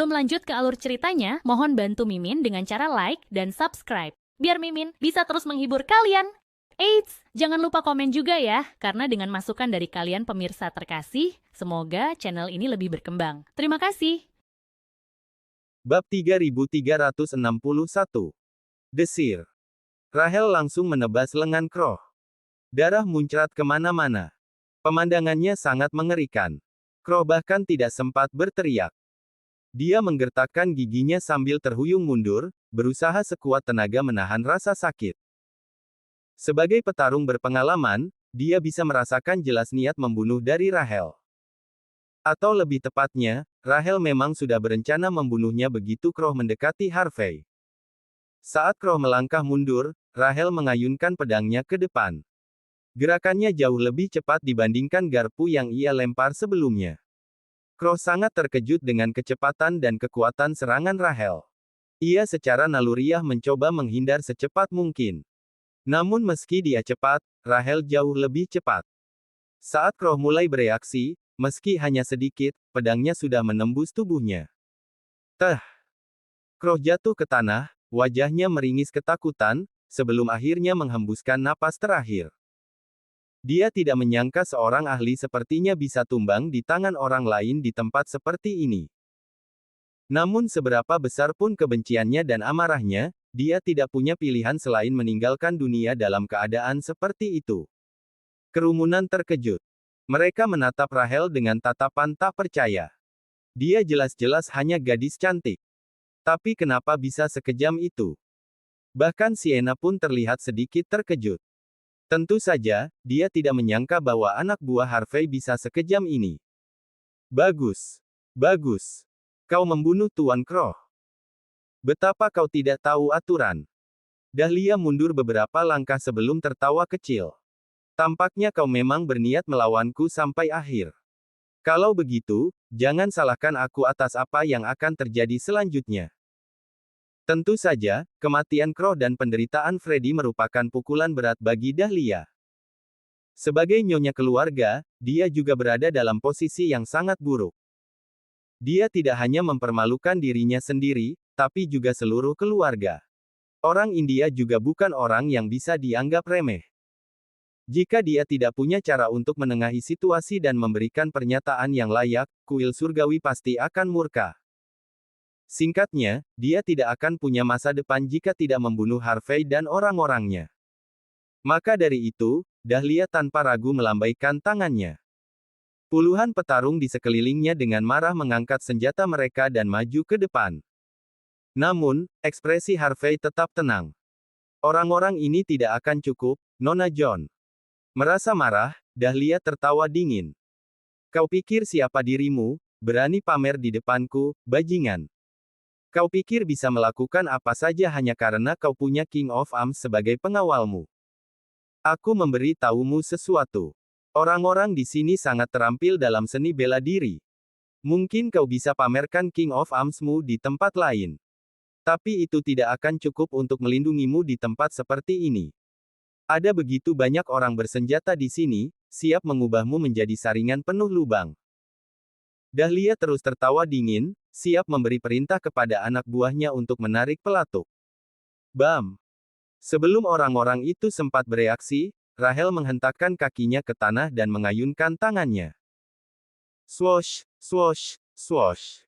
Sebelum lanjut ke alur ceritanya, mohon bantu Mimin dengan cara like dan subscribe, biar Mimin bisa terus menghibur kalian. Eits, jangan lupa komen juga ya, karena dengan masukan dari kalian pemirsa terkasih, semoga channel ini lebih berkembang. Terima kasih. Bab 3361. Desir. Rahel langsung menebas lengan Kroh. Darah muncrat kemana-mana. Pemandangannya sangat mengerikan. Kroh bahkan tidak sempat berteriak. Dia menggertakkan giginya sambil terhuyung mundur, berusaha sekuat tenaga menahan rasa sakit. Sebagai petarung berpengalaman, dia bisa merasakan jelas niat membunuh dari Rahel. Atau lebih tepatnya, Rahel memang sudah berencana membunuhnya begitu Kroh mendekati Harvey. Saat Kroh melangkah mundur, Rahel mengayunkan pedangnya ke depan. Gerakannya jauh lebih cepat dibandingkan garpu yang ia lempar sebelumnya. Kroh sangat terkejut dengan kecepatan dan kekuatan serangan Rahel. Ia secara naluriah mencoba menghindar secepat mungkin. Namun meski dia cepat, Rahel jauh lebih cepat. Saat Kroh mulai bereaksi, meski hanya sedikit, pedangnya sudah menembus tubuhnya. Teh! Kroh jatuh ke tanah, wajahnya meringis ketakutan, sebelum akhirnya menghembuskan napas terakhir. Dia tidak menyangka seorang ahli sepertinya bisa tumbang di tangan orang lain di tempat seperti ini. Namun seberapa besar pun kebenciannya dan amarahnya, dia tidak punya pilihan selain meninggalkan dunia dalam keadaan seperti itu. Kerumunan terkejut. Mereka menatap Rahel dengan tatapan tak percaya. Dia jelas-jelas hanya gadis cantik. Tapi kenapa bisa sekejam itu? Bahkan Sienna pun terlihat sedikit terkejut. Tentu saja, dia tidak menyangka bahwa anak buah Harvey bisa sekejam ini. Bagus. Bagus. Kau membunuh Tuan Kroh. Betapa kau tidak tahu aturan. Dahlia mundur beberapa langkah sebelum tertawa kecil. Tampaknya kau memang berniat melawanku sampai akhir. Kalau begitu, jangan salahkan aku atas apa yang akan terjadi selanjutnya. Tentu saja, kematian Kroh dan penderitaan Freddy merupakan pukulan berat bagi Dahlia. Sebagai nyonya keluarga, dia juga berada dalam posisi yang sangat buruk. Dia tidak hanya mempermalukan dirinya sendiri, tapi juga seluruh keluarga. Orang India juga bukan orang yang bisa dianggap remeh. Jika dia tidak punya cara untuk menengahi situasi dan memberikan pernyataan yang layak, kuil surgawi pasti akan murka. Singkatnya, dia tidak akan punya masa depan jika tidak membunuh Harvey dan orang-orangnya. Maka dari itu, Dahlia tanpa ragu melambaikan tangannya. Puluhan petarung di sekelilingnya dengan marah mengangkat senjata mereka dan maju ke depan. Namun, ekspresi Harvey tetap tenang. Orang-orang ini tidak akan cukup, Nona John. Merasa marah, Dahlia tertawa dingin. Kau pikir siapa dirimu, berani pamer di depanku, bajingan? Kau pikir bisa melakukan apa saja hanya karena kau punya King of Arms sebagai pengawalmu. Aku memberi tahumu sesuatu. Orang-orang di sini sangat terampil dalam seni bela diri. Mungkin kau bisa pamerkan King of Arms-mu di tempat lain. Tapi itu tidak akan cukup untuk melindungimu di tempat seperti ini. Ada begitu banyak orang bersenjata di sini, siap mengubahmu menjadi saringan penuh lubang. Dahlia terus tertawa dingin, siap memberi perintah kepada anak buahnya untuk menarik pelatuk. Bam! Sebelum orang-orang itu sempat bereaksi, Rahel menghentakkan kakinya ke tanah dan mengayunkan tangannya. Swosh, swosh, swosh.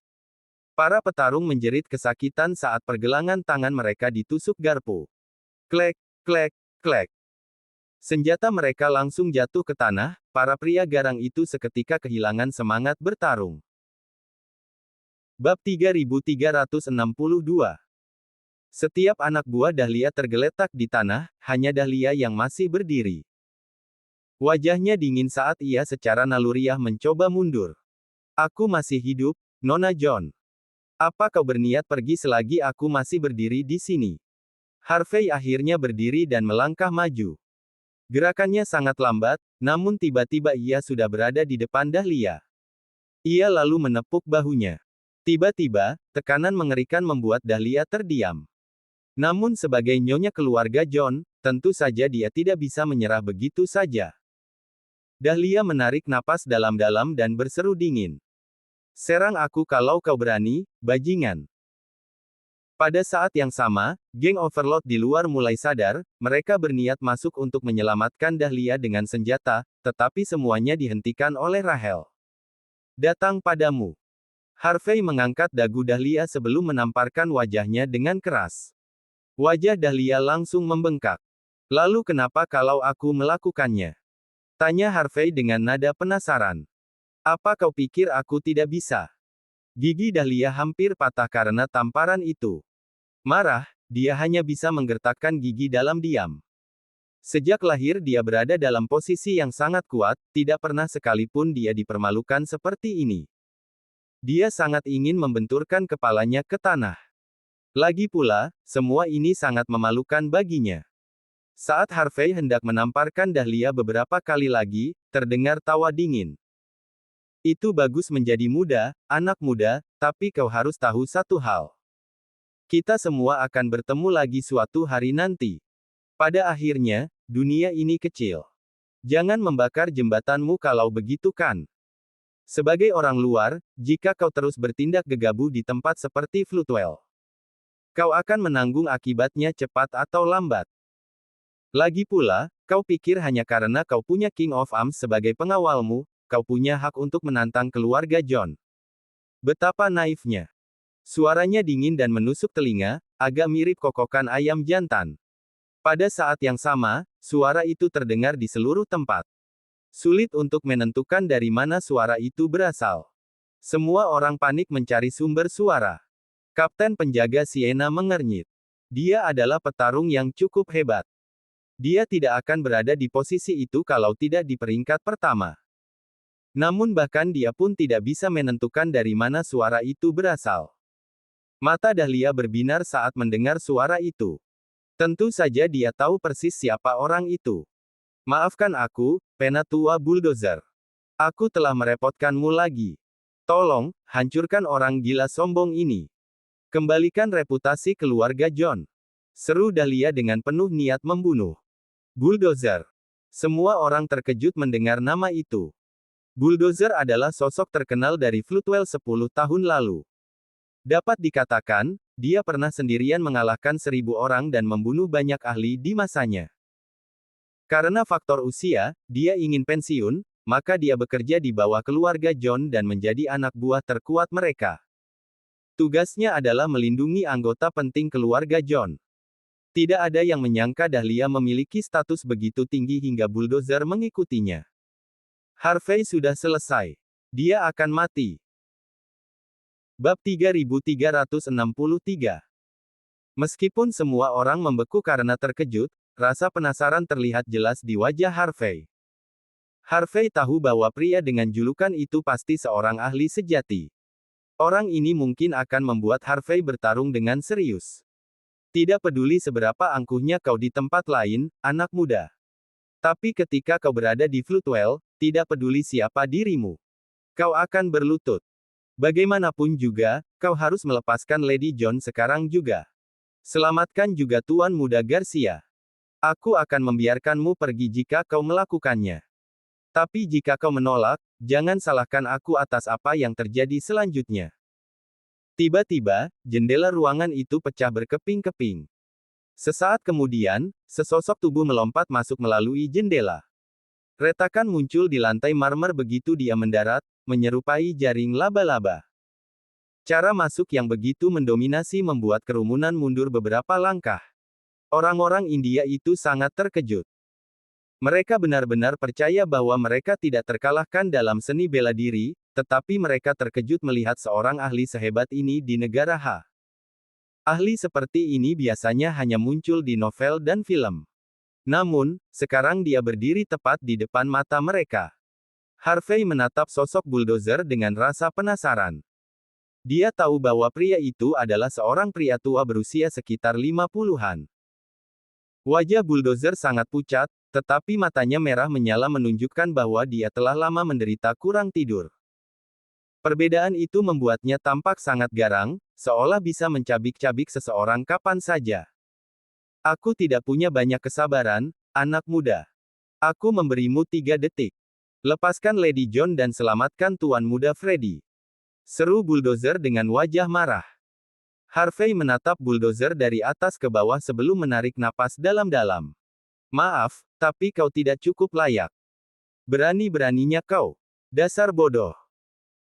Para petarung menjerit kesakitan saat pergelangan tangan mereka ditusuk garpu. Klek, klek, klek. Senjata mereka langsung jatuh ke tanah, para pria garang itu seketika kehilangan semangat bertarung. Bab 3362. Setiap anak buah Dahlia tergeletak di tanah, hanya Dahlia yang masih berdiri. Wajahnya dingin saat ia secara naluriah mencoba mundur. Aku masih hidup, Nona John. Apa kau berniat pergi selagi aku masih berdiri di sini? Harvey akhirnya berdiri dan melangkah maju. Gerakannya sangat lambat, namun tiba-tiba ia sudah berada di depan Dahlia. Ia lalu menepuk bahunya. Tiba-tiba, tekanan mengerikan membuat Dahlia terdiam. Namun sebagai nyonya keluarga John, tentu saja dia tidak bisa menyerah begitu saja. Dahlia menarik napas dalam-dalam dan berseru dingin. Serang aku kalau kau berani, bajingan. Pada saat yang sama, geng Overlord di luar mulai sadar, mereka berniat masuk untuk menyelamatkan Dahlia dengan senjata, tetapi semuanya dihentikan oleh Rahel. Datang padamu. Harvey mengangkat dagu Dahlia sebelum menamparkan wajahnya dengan keras. Wajah Dahlia langsung membengkak. Lalu kenapa kalau aku melakukannya? Tanya Harvey dengan nada penasaran. Apa kau pikir aku tidak bisa? Gigi Dahlia hampir patah karena tamparan itu. Marah, dia hanya bisa menggertakkan gigi dalam diam. Sejak lahir dia berada dalam posisi yang sangat kuat, tidak pernah sekalipun dia dipermalukan seperti ini. Dia sangat ingin membenturkan kepalanya ke tanah. Lagi pula, semua ini sangat memalukan baginya. Saat Harvey hendak menamparkan Dahlia beberapa kali lagi, terdengar tawa dingin. Itu bagus menjadi muda, anak muda, tapi kau harus tahu satu hal. Kita semua akan bertemu lagi suatu hari nanti. Pada akhirnya, dunia ini kecil. Jangan membakar jembatanmu kalau begitu kan. Sebagai orang luar, jika kau terus bertindak gegabah di tempat seperti Floodwell, kau akan menanggung akibatnya cepat atau lambat. Lagi pula, kau pikir hanya karena kau punya King of Arms sebagai pengawalmu, kau punya hak untuk menantang keluarga John. Betapa naifnya. Suaranya dingin dan menusuk telinga, agak mirip kokokan ayam jantan. Pada saat yang sama, suara itu terdengar di seluruh tempat. Sulit untuk menentukan dari mana suara itu berasal. Semua orang panik mencari sumber suara. Kapten penjaga Sienna mengernyit. Dia adalah petarung yang cukup hebat. Dia tidak akan berada di posisi itu kalau tidak di peringkat pertama. Namun bahkan dia pun tidak bisa menentukan dari mana suara itu berasal. Mata Dahlia berbinar saat mendengar suara itu. Tentu saja dia tahu persis siapa orang itu. Maafkan aku, Penatua Bulldozer. Aku telah merepotkanmu lagi. Tolong, hancurkan orang gila sombong ini. Kembalikan reputasi keluarga John. Seru Dahlia dengan penuh niat membunuh. Bulldozer. Semua orang terkejut mendengar nama itu. Bulldozer adalah sosok terkenal dari Floodwell 10 tahun lalu. Dapat dikatakan, dia pernah sendirian mengalahkan 1000 orang dan membunuh banyak ahli di masanya. Karena faktor usia, dia ingin pensiun, maka dia bekerja di bawah keluarga John dan menjadi anak buah terkuat mereka. Tugasnya adalah melindungi anggota penting keluarga John. Tidak ada yang menyangka Dahlia memiliki status begitu tinggi hingga Bulldozer mengikutinya. Harvey sudah selesai. Dia akan mati. Bab 3363. Meskipun semua orang membeku karena terkejut, rasa penasaran terlihat jelas di wajah Harvey. Harvey tahu bahwa pria dengan julukan itu pasti seorang ahli sejati. Orang ini mungkin akan membuat Harvey bertarung dengan serius. Tidak peduli seberapa angkuhnya kau di tempat lain, anak muda. Tapi ketika kau berada di Floodwell, tidak peduli siapa dirimu. Kau akan berlutut. Bagaimanapun juga, kau harus melepaskan Lady John sekarang juga. Selamatkan juga Tuan Muda Garcia. Aku akan membiarkanmu pergi jika kau melakukannya. Tapi jika kau menolak, jangan salahkan aku atas apa yang terjadi selanjutnya. Tiba-tiba, jendela ruangan itu pecah berkeping-keping. Sesaat kemudian, sesosok tubuh melompat masuk melalui jendela. Retakan muncul di lantai marmer begitu dia mendarat, menyerupai jaring laba-laba. Cara masuk yang begitu mendominasi membuat kerumunan mundur beberapa langkah. Orang-orang India itu sangat terkejut. Mereka benar-benar percaya bahwa mereka tidak terkalahkan dalam seni bela diri, tetapi mereka terkejut melihat seorang ahli sehebat ini di negara H. Ahli seperti ini biasanya hanya muncul di novel dan film. Namun, sekarang dia berdiri tepat di depan mata mereka. Harvey menatap sosok Bulldozer dengan rasa penasaran. Dia tahu bahwa pria itu adalah seorang pria tua berusia sekitar 50-an. Wajah Bulldozer sangat pucat, tetapi matanya merah menyala menunjukkan bahwa dia telah lama menderita kurang tidur. Perbedaan itu membuatnya tampak sangat garang, seolah bisa mencabik-cabik seseorang kapan saja. Aku tidak punya banyak kesabaran, anak muda. Aku memberimu 3 detik. Lepaskan Lady John dan selamatkan Tuan Muda Freddy. Seru bulldozer dengan wajah marah. Harvey menatap bulldozer dari atas ke bawah sebelum menarik napas dalam-dalam. Maaf, tapi kau tidak cukup layak. Berani-beraninya kau. Dasar bodoh.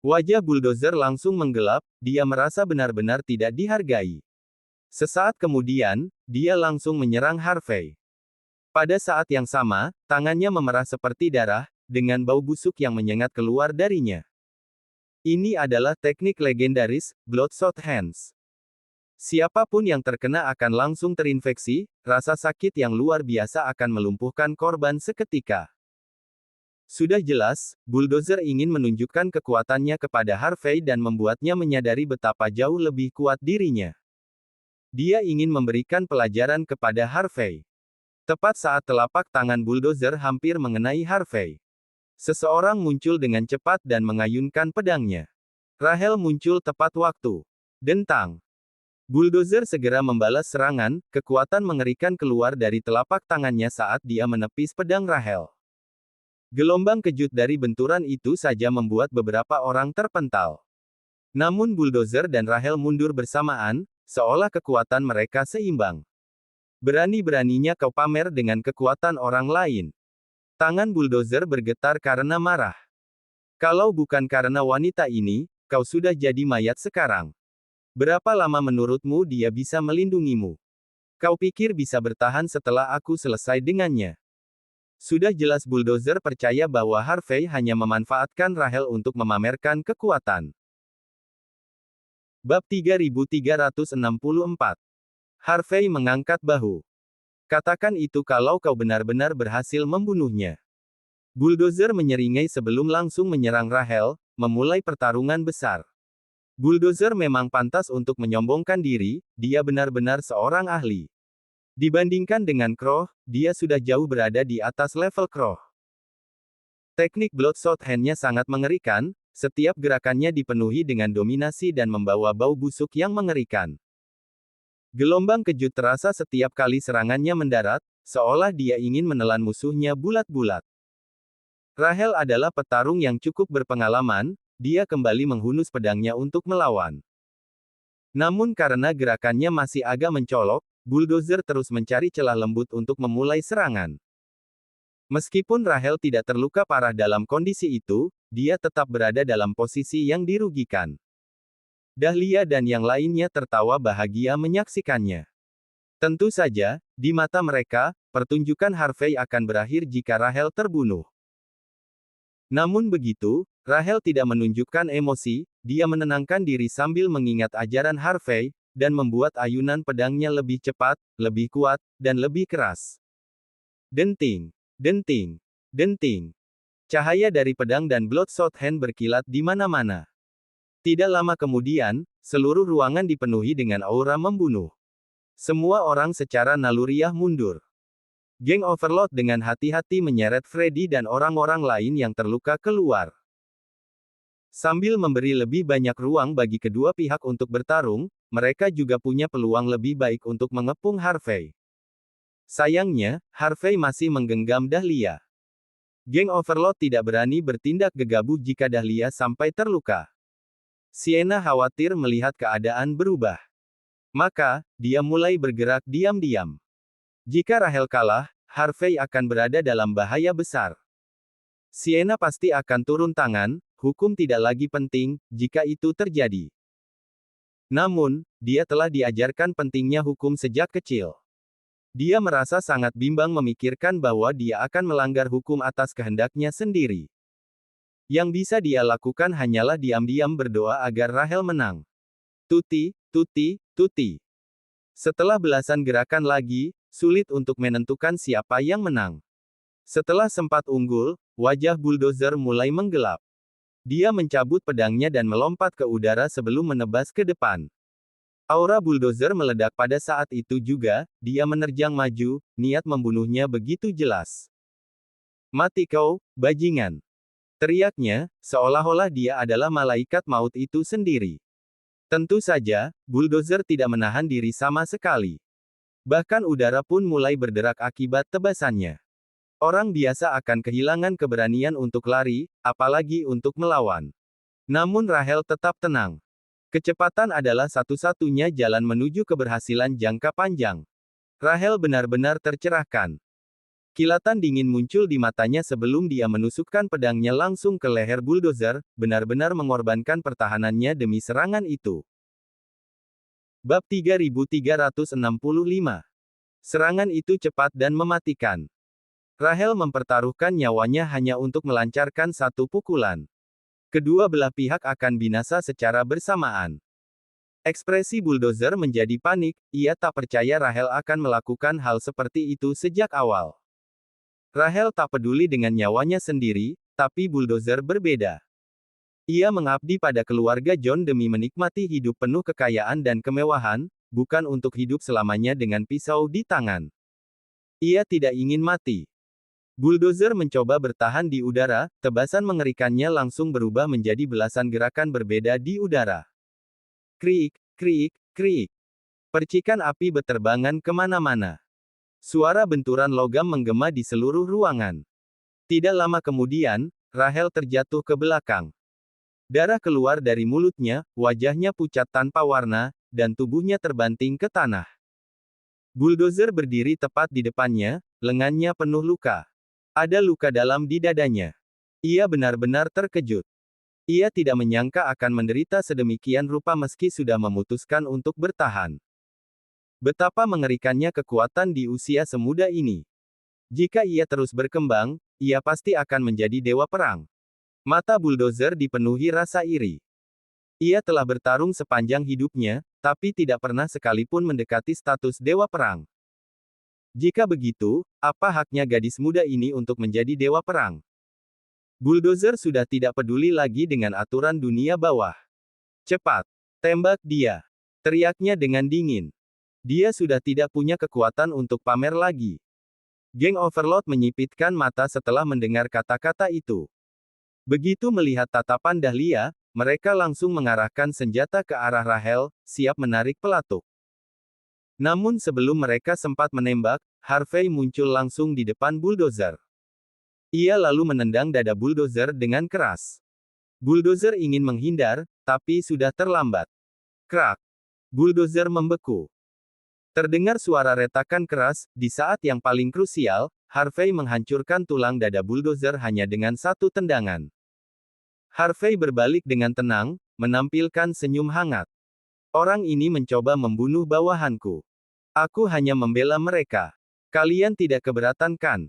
Wajah bulldozer langsung menggelap, dia merasa benar-benar tidak dihargai. Sesaat kemudian, dia langsung menyerang Harvey. Pada saat yang sama, tangannya memerah seperti darah, dengan bau busuk yang menyengat keluar darinya. Ini adalah teknik legendaris, Bloodshot Hands. Siapapun yang terkena akan langsung terinfeksi, rasa sakit yang luar biasa akan melumpuhkan korban seketika. Sudah jelas, bulldozer ingin menunjukkan kekuatannya kepada Harvey dan membuatnya menyadari betapa jauh lebih kuat dirinya. Dia ingin memberikan pelajaran kepada Harvey. Tepat saat telapak tangan bulldozer hampir mengenai Harvey, seseorang muncul dengan cepat dan mengayunkan pedangnya. Rahel muncul tepat waktu. Dentang. Bulldozer segera membalas serangan, kekuatan mengerikan keluar dari telapak tangannya saat dia menepis pedang Rahel. Gelombang kejut dari benturan itu saja membuat beberapa orang terpental. Namun bulldozer dan Rahel mundur bersamaan, seolah kekuatan mereka seimbang. Berani-beraninya kau pamer dengan kekuatan orang lain. Tangan bulldozer bergetar karena marah. Kalau bukan karena wanita ini, kau sudah jadi mayat sekarang. Berapa lama menurutmu dia bisa melindungimu? Kau pikir bisa bertahan setelah aku selesai dengannya? Sudah jelas bulldozer percaya bahwa Harvey hanya memanfaatkan Rahel untuk memamerkan kekuatan. Bab 3364. Harvey mengangkat bahu. Katakan itu kalau kau benar-benar berhasil membunuhnya. Bulldozer menyeringai sebelum langsung menyerang Rahel, memulai pertarungan besar. Bulldozer memang pantas untuk menyombongkan diri, dia benar-benar seorang ahli. Dibandingkan dengan Crow, dia sudah jauh berada di atas level Crow. Teknik Bloodshot Hand-nya sangat mengerikan, setiap gerakannya dipenuhi dengan dominasi dan membawa bau busuk yang mengerikan. Gelombang kejut terasa setiap kali serangannya mendarat, seolah dia ingin menelan musuhnya bulat-bulat. Rahel adalah petarung yang cukup berpengalaman, dia kembali menghunus pedangnya untuk melawan. Namun karena gerakannya masih agak mencolok, bulldozer terus mencari celah lembut untuk memulai serangan. Meskipun Rahel tidak terluka parah dalam kondisi itu, dia tetap berada dalam posisi yang dirugikan. Dahlia dan yang lainnya tertawa bahagia menyaksikannya. Tentu saja, di mata mereka, pertunjukan Harvey akan berakhir jika Rahel terbunuh. Namun begitu, Rahel tidak menunjukkan emosi, dia menenangkan diri sambil mengingat ajaran Harvey, dan membuat ayunan pedangnya lebih cepat, lebih kuat, dan lebih keras. Denting, denting, denting. Cahaya dari pedang dan Bloodshot Hand berkilat di mana-mana. Tidak lama kemudian, seluruh ruangan dipenuhi dengan aura membunuh. Semua orang secara naluriah mundur. Geng Overlord dengan hati-hati menyeret Freddy dan orang-orang lain yang terluka keluar. Sambil memberi lebih banyak ruang bagi kedua pihak untuk bertarung, mereka juga punya peluang lebih baik untuk mengepung Harvey. Sayangnya, Harvey masih menggenggam Dahlia. Geng Overlord tidak berani bertindak gegabah jika Dahlia sampai terluka. Sienna khawatir melihat keadaan berubah. Maka, dia mulai bergerak diam-diam. Jika Rahel kalah, Harvey akan berada dalam bahaya besar. Sienna pasti akan turun tangan, hukum tidak lagi penting, jika itu terjadi. Namun, dia telah diajarkan pentingnya hukum sejak kecil. Dia merasa sangat bimbang memikirkan bahwa dia akan melanggar hukum atas kehendaknya sendiri. Yang bisa dia lakukan hanyalah diam-diam berdoa agar Rahel menang. Tuti, tuti, tuti. Setelah belasan gerakan lagi, sulit untuk menentukan siapa yang menang. Setelah sempat unggul, wajah bulldozer mulai menggelap. Dia mencabut pedangnya dan melompat ke udara sebelum menebas ke depan. Aura bulldozer meledak pada saat itu juga, dia menerjang maju, niat membunuhnya begitu jelas. Mati kau, bajingan! Teriaknya, seolah-olah dia adalah malaikat maut itu sendiri. Tentu saja, bulldozer tidak menahan diri sama sekali. Bahkan udara pun mulai berderak akibat tebasannya. Orang biasa akan kehilangan keberanian untuk lari, apalagi untuk melawan. Namun Rahel tetap tenang. Kecepatan adalah satu-satunya jalan menuju keberhasilan jangka panjang. Rahel benar-benar tercerahkan. Kilatan dingin muncul di matanya sebelum dia menusukkan pedangnya langsung ke leher bulldozer, benar-benar mengorbankan pertahanannya demi serangan itu. Bab 3365. Serangan itu cepat dan mematikan. Rahel mempertaruhkan nyawanya hanya untuk melancarkan satu pukulan. Kedua belah pihak akan binasa secara bersamaan. Ekspresi bulldozer menjadi panik, ia tak percaya Rahel akan melakukan hal seperti itu sejak awal. Rahel tak peduli dengan nyawanya sendiri, tapi bulldozer berbeda. Ia mengabdi pada keluarga John demi menikmati hidup penuh kekayaan dan kemewahan, bukan untuk hidup selamanya dengan pisau di tangan. Ia tidak ingin mati. Bulldozer mencoba bertahan di udara, tebasan mengerikannya langsung berubah menjadi belasan gerakan berbeda di udara. Kriik, kriik, kriik. Percikan api berterbangan kemana-mana. Suara benturan logam menggema di seluruh ruangan. Tidak lama kemudian, Rahel terjatuh ke belakang. Darah keluar dari mulutnya, wajahnya pucat tanpa warna, dan tubuhnya terbanting ke tanah. Bulldozer berdiri tepat di depannya, lengannya penuh luka. Ada luka dalam di dadanya. Ia benar-benar terkejut. Ia tidak menyangka akan menderita sedemikian rupa meski sudah memutuskan untuk bertahan. Betapa mengerikannya kekuatan di usia semuda ini. Jika ia terus berkembang, ia pasti akan menjadi dewa perang. Mata bulldozer dipenuhi rasa iri. Ia telah bertarung sepanjang hidupnya, tapi tidak pernah sekalipun mendekati status dewa perang. Jika begitu, apa haknya gadis muda ini untuk menjadi dewa perang? Bulldozer sudah tidak peduli lagi dengan aturan dunia bawah. Cepat, tembak dia, teriaknya dengan dingin. Dia sudah tidak punya kekuatan untuk pamer lagi. Geng Overlord menyipitkan mata setelah mendengar kata-kata itu. Begitu melihat tatapan Dahlia, mereka langsung mengarahkan senjata ke arah Rahel, siap menarik pelatuk. Namun sebelum mereka sempat menembak, Harvey muncul langsung di depan bulldozer. Ia lalu menendang dada bulldozer dengan keras. Bulldozer ingin menghindar, tapi sudah terlambat. Krak! Bulldozer membeku. Terdengar suara retakan keras, di saat yang paling krusial, Harvey menghancurkan tulang dada bulldozer hanya dengan satu tendangan. Harvey berbalik dengan tenang, menampilkan senyum hangat. Orang ini mencoba membunuh bawahanku. Aku hanya membela mereka. Kalian tidak keberatan kan?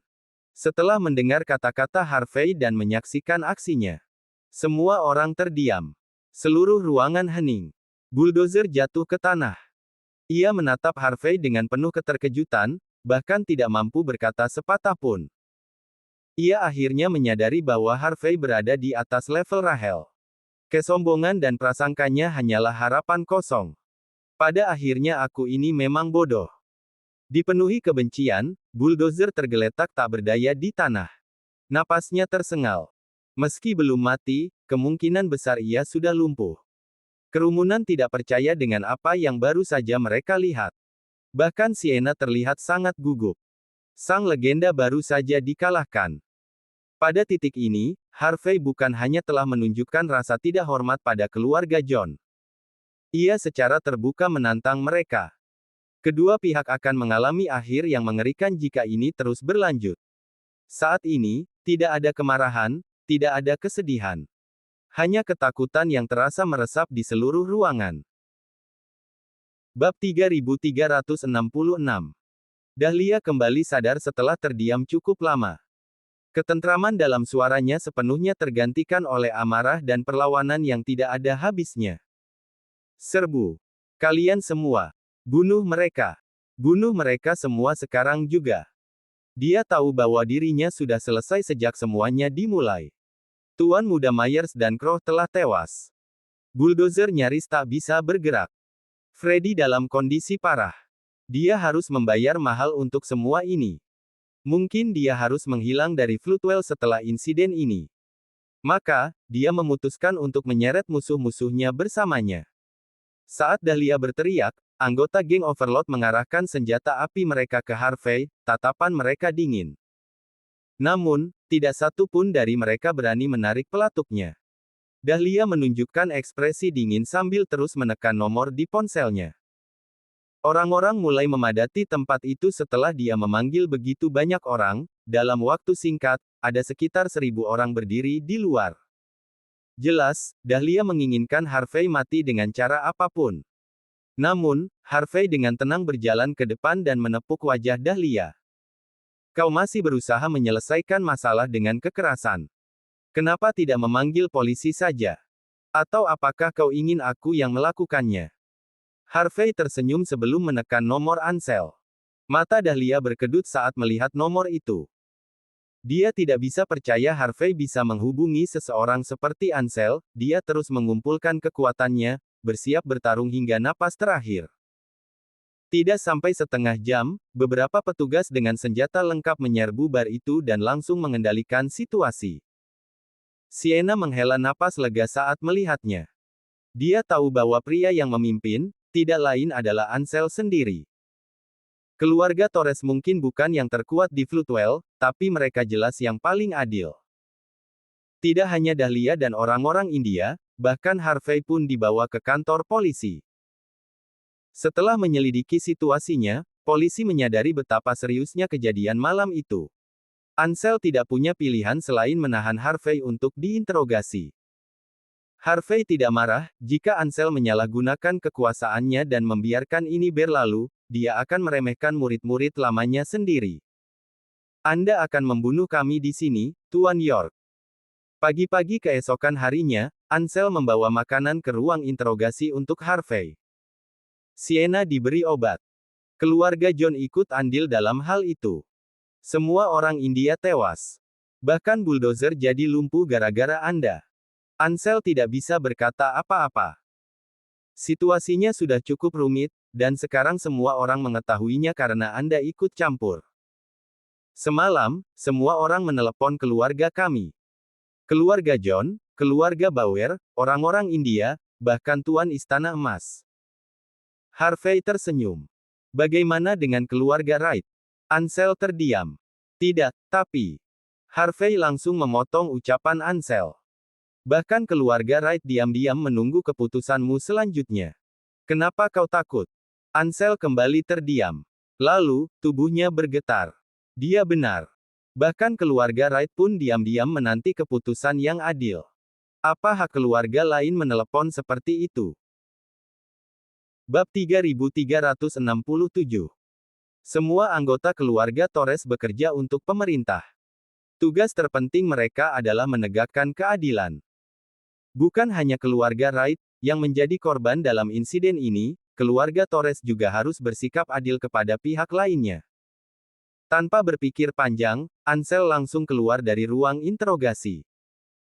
Setelah mendengar kata-kata Harvey dan menyaksikan aksinya, semua orang terdiam. Seluruh ruangan hening. Bulldozer jatuh ke tanah. Ia menatap Harvey dengan penuh keterkejutan, bahkan tidak mampu berkata sepatah pun. Ia akhirnya menyadari bahwa Harvey berada di atas level Rahel. Kesombongan dan prasangkanya hanyalah harapan kosong. Pada akhirnya aku ini memang bodoh. Dipenuhi kebencian, bulldozer tergeletak tak berdaya di tanah. Napasnya tersengal. Meski belum mati, kemungkinan besar ia sudah lumpuh. Kerumunan tidak percaya dengan apa yang baru saja mereka lihat. Bahkan Sienna terlihat sangat gugup. Sang legenda baru saja dikalahkan. Pada titik ini, Harvey bukan hanya telah menunjukkan rasa tidak hormat pada keluarga John. Ia secara terbuka menantang mereka. Kedua pihak akan mengalami akhir yang mengerikan jika ini terus berlanjut. Saat ini, tidak ada kemarahan, tidak ada kesedihan. Hanya ketakutan yang terasa meresap di seluruh ruangan. Bab 3366. Dahlia kembali sadar setelah terdiam cukup lama. Ketentraman dalam suaranya sepenuhnya tergantikan oleh amarah dan perlawanan yang tidak ada habisnya. Serbu. Kalian semua. Bunuh mereka. Bunuh mereka semua sekarang juga. Dia tahu bahwa dirinya sudah selesai sejak semuanya dimulai. Tuan Muda Myers dan Crow telah tewas. Bulldozer nyaris tak bisa bergerak. Freddy dalam kondisi parah. Dia harus membayar mahal untuk semua ini. Mungkin dia harus menghilang dari Floodwell setelah insiden ini. Maka, dia memutuskan untuk menyeret musuh-musuhnya bersamanya. Saat Dahlia berteriak, anggota geng Overlord mengarahkan senjata api mereka ke Harvey, tatapan mereka dingin. Namun, tidak satu pun dari mereka berani menarik pelatuknya. Dahlia menunjukkan ekspresi dingin sambil terus menekan nomor di ponselnya. Orang-orang mulai memadati tempat itu setelah dia memanggil begitu banyak orang. Dalam waktu singkat, ada sekitar 1.000 orang berdiri di luar. Jelas, Dahlia menginginkan Harvey mati dengan cara apapun. Namun, Harvey dengan tenang berjalan ke depan dan menepuk wajah Dahlia. Kau masih berusaha menyelesaikan masalah dengan kekerasan. Kenapa tidak memanggil polisi saja? Atau apakah kau ingin aku yang melakukannya? Harvey tersenyum sebelum menekan nomor Ansel. Mata Dahlia berkedut saat melihat nomor itu. Dia tidak bisa percaya Harvey bisa menghubungi seseorang seperti Ansel. Dia terus mengumpulkan kekuatannya, bersiap bertarung hingga napas terakhir. Tidak sampai setengah jam, beberapa petugas dengan senjata lengkap menyerbu bar itu dan langsung mengendalikan situasi. Sienna menghela napas lega saat melihatnya. Dia tahu bahwa pria yang memimpin, tidak lain adalah Ansel sendiri. Keluarga Torres mungkin bukan yang terkuat di Floodwell, tapi mereka jelas yang paling adil. Tidak hanya Dahlia dan orang-orang India, bahkan Harvey pun dibawa ke kantor polisi. Setelah menyelidiki situasinya, polisi menyadari betapa seriusnya kejadian malam itu. Ansel tidak punya pilihan selain menahan Harvey untuk diinterogasi. Harvey tidak marah, jika Ansel menyalahgunakan kekuasaannya dan membiarkan ini berlalu, dia akan meremehkan murid-murid lamanya sendiri. Anda akan membunuh kami di sini, Tuan York. Pagi-pagi keesokan harinya, Ansel membawa makanan ke ruang interogasi untuk Harvey. Sienna diberi obat. Keluarga John ikut andil dalam hal itu. Semua orang India tewas. Bahkan bulldozer jadi lumpuh gara-gara Anda. Ansel tidak bisa berkata apa-apa. Situasinya sudah cukup rumit, dan sekarang semua orang mengetahuinya karena Anda ikut campur. Semalam, semua orang menelepon keluarga kami. Keluarga John, keluarga Bauer, orang-orang India, bahkan Tuan Istana Emas. Harvey tersenyum. Bagaimana dengan keluarga Wright? Ansel terdiam. Tidak, tapi. Harvey langsung memotong ucapan Ansel. Bahkan keluarga Wright diam-diam menunggu keputusanmu selanjutnya. Kenapa kau takut? Ansel kembali terdiam. Lalu, tubuhnya bergetar. Dia benar. Bahkan keluarga Wright pun diam-diam menanti keputusan yang adil. Apa hak keluarga lain menelepon seperti itu? Bab 3367. Semua anggota keluarga Torres bekerja untuk pemerintah. Tugas terpenting mereka adalah menegakkan keadilan. Bukan hanya keluarga Wright yang menjadi korban dalam insiden ini, keluarga Torres juga harus bersikap adil kepada pihak lainnya. Tanpa berpikir panjang, Ansel langsung keluar dari ruang interogasi.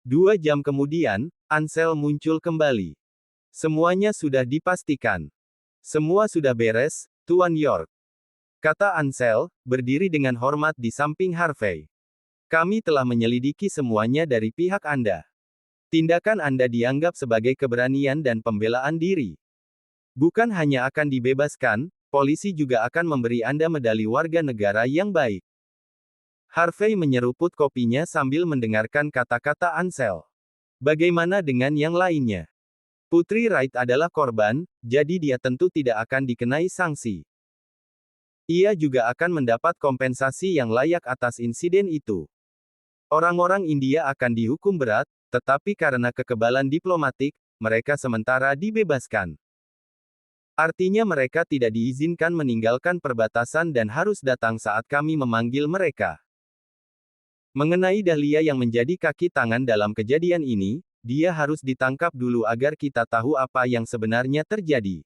2 jam kemudian, Ansel muncul kembali. Semuanya sudah dipastikan. Semua sudah beres, Tuan York. Kata Ansel, berdiri dengan hormat di samping Harvey. Kami telah menyelidiki semuanya dari pihak Anda. Tindakan Anda dianggap sebagai keberanian dan pembelaan diri. Bukan hanya akan dibebaskan, polisi juga akan memberi Anda medali warga negara yang baik. Harvey menyeruput kopinya sambil mendengarkan kata-kata Ansel. Bagaimana dengan yang lainnya? Putri Wright adalah korban, jadi dia tentu tidak akan dikenai sanksi. Ia juga akan mendapat kompensasi yang layak atas insiden itu. Orang-orang India akan dihukum berat, tetapi karena kekebalan diplomatik, mereka sementara dibebaskan. Artinya mereka tidak diizinkan meninggalkan perbatasan dan harus datang saat kami memanggil mereka. Mengenai Dahlia yang menjadi kaki tangan dalam kejadian ini, dia harus ditangkap dulu agar kita tahu apa yang sebenarnya terjadi.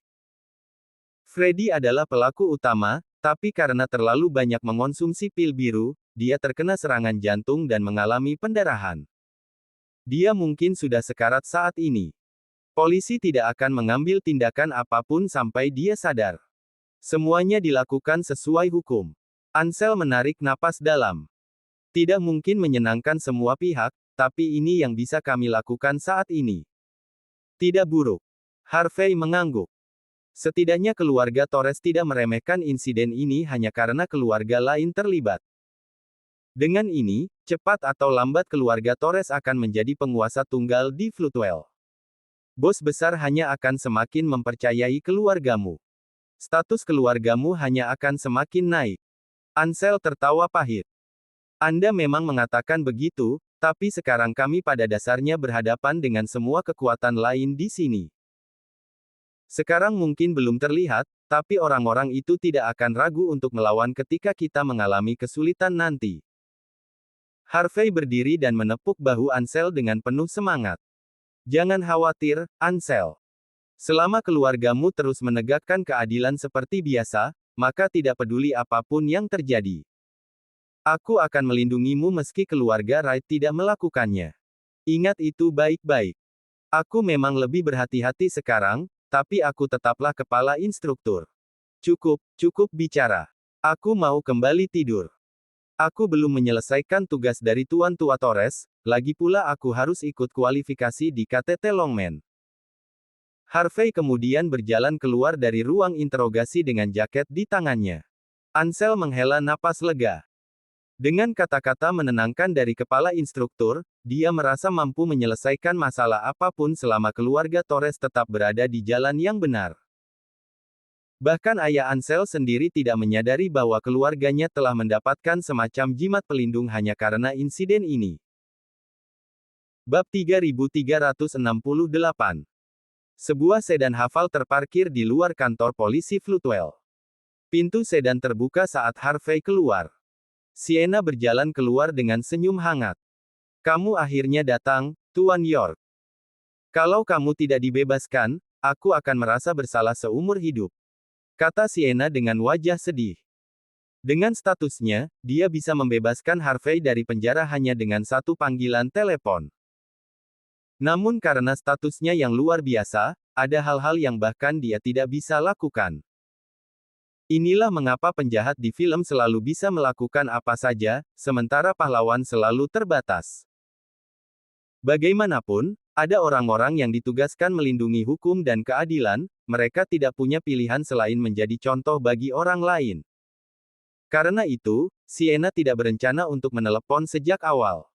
Freddy adalah pelaku utama, tapi karena terlalu banyak mengonsumsi pil biru, dia terkena serangan jantung dan mengalami pendarahan. Dia mungkin sudah sekarat saat ini. Polisi tidak akan mengambil tindakan apapun sampai dia sadar. Semuanya dilakukan sesuai hukum. Ansel menarik napas dalam. Tidak mungkin menyenangkan semua pihak, tapi ini yang bisa kami lakukan saat ini. Tidak buruk. Harvey mengangguk. Setidaknya keluarga Torres tidak meremehkan insiden ini hanya karena keluarga lain terlibat. Dengan ini, cepat atau lambat keluarga Torres akan menjadi penguasa tunggal di Floodwell. Bos besar hanya akan semakin mempercayai keluargamu. Status keluargamu hanya akan semakin naik. Ansel tertawa pahit. Anda memang mengatakan begitu, tapi sekarang kami pada dasarnya berhadapan dengan semua kekuatan lain di sini. Sekarang mungkin belum terlihat, tapi orang-orang itu tidak akan ragu untuk melawan ketika kita mengalami kesulitan nanti. Harvey berdiri dan menepuk bahu Ansel dengan penuh semangat. Jangan khawatir, Ansel. Selama keluargamu terus menegakkan keadilan seperti biasa, maka tidak peduli apapun yang terjadi. Aku akan melindungimu meski keluarga Wright tidak melakukannya. Ingat itu baik-baik. Aku memang lebih berhati-hati sekarang, tapi aku tetaplah kepala instruktur. Cukup bicara. Aku mau kembali tidur. Aku belum menyelesaikan tugas dari Tuan Tua Torres, lagi pula aku harus ikut kualifikasi di KTT Longman. Harvey kemudian berjalan keluar dari ruang interogasi dengan jaket di tangannya. Ansel menghela napas lega. Dengan kata-kata menenangkan dari kepala instruktur, dia merasa mampu menyelesaikan masalah apapun selama keluarga Torres tetap berada di jalan yang benar. Bahkan ayah Ansel sendiri tidak menyadari bahwa keluarganya telah mendapatkan semacam jimat pelindung hanya karena insiden ini. Bab 3368. Sebuah sedan hafal terparkir di luar kantor polisi Floodwell. Pintu sedan terbuka saat Harvey keluar. Sienna berjalan keluar dengan senyum hangat. Kamu akhirnya datang, Tuan York. Kalau kamu tidak dibebaskan, aku akan merasa bersalah seumur hidup. Kata Sienna dengan wajah sedih. Dengan statusnya, dia bisa membebaskan Harvey dari penjara hanya dengan satu panggilan telepon. Namun karena statusnya yang luar biasa, ada hal-hal yang bahkan dia tidak bisa lakukan. Inilah mengapa penjahat di film selalu bisa melakukan apa saja, sementara pahlawan selalu terbatas. Bagaimanapun, ada orang-orang yang ditugaskan melindungi hukum dan keadilan, mereka tidak punya pilihan selain menjadi contoh bagi orang lain. Karena itu, Sienna tidak berencana untuk menelepon sejak awal.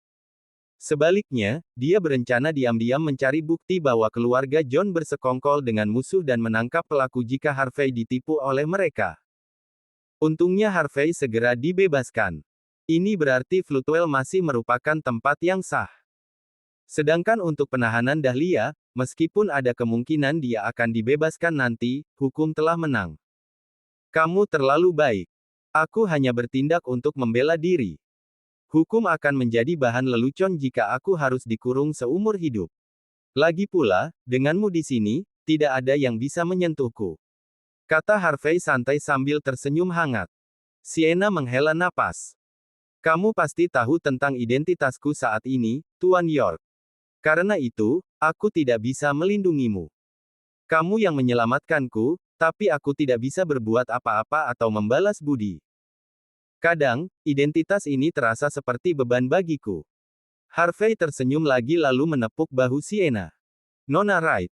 Sebaliknya, dia berencana diam-diam mencari bukti bahwa keluarga John bersekongkol dengan musuh dan menangkap pelaku jika Harvey ditipu oleh mereka. Untungnya Harvey segera dibebaskan. Ini berarti Floodwell masih merupakan tempat yang sah. Sedangkan untuk penahanan Dahlia, meskipun ada kemungkinan dia akan dibebaskan nanti, hukum telah menang. Kamu terlalu baik. Aku hanya bertindak untuk membela diri. Hukum akan menjadi bahan lelucon jika aku harus dikurung seumur hidup. Lagi pula, denganmu di sini, tidak ada yang bisa menyentuhku. Kata Harvey santai sambil tersenyum hangat. Sienna menghela napas. Kamu pasti tahu tentang identitasku saat ini, Tuan York. Karena itu, aku tidak bisa melindungimu. Kamu yang menyelamatkanku, tapi aku tidak bisa berbuat apa-apa atau membalas budi. Kadang, identitas ini terasa seperti beban bagiku. Harvey tersenyum lagi lalu menepuk bahu Sienna. Nona Wright.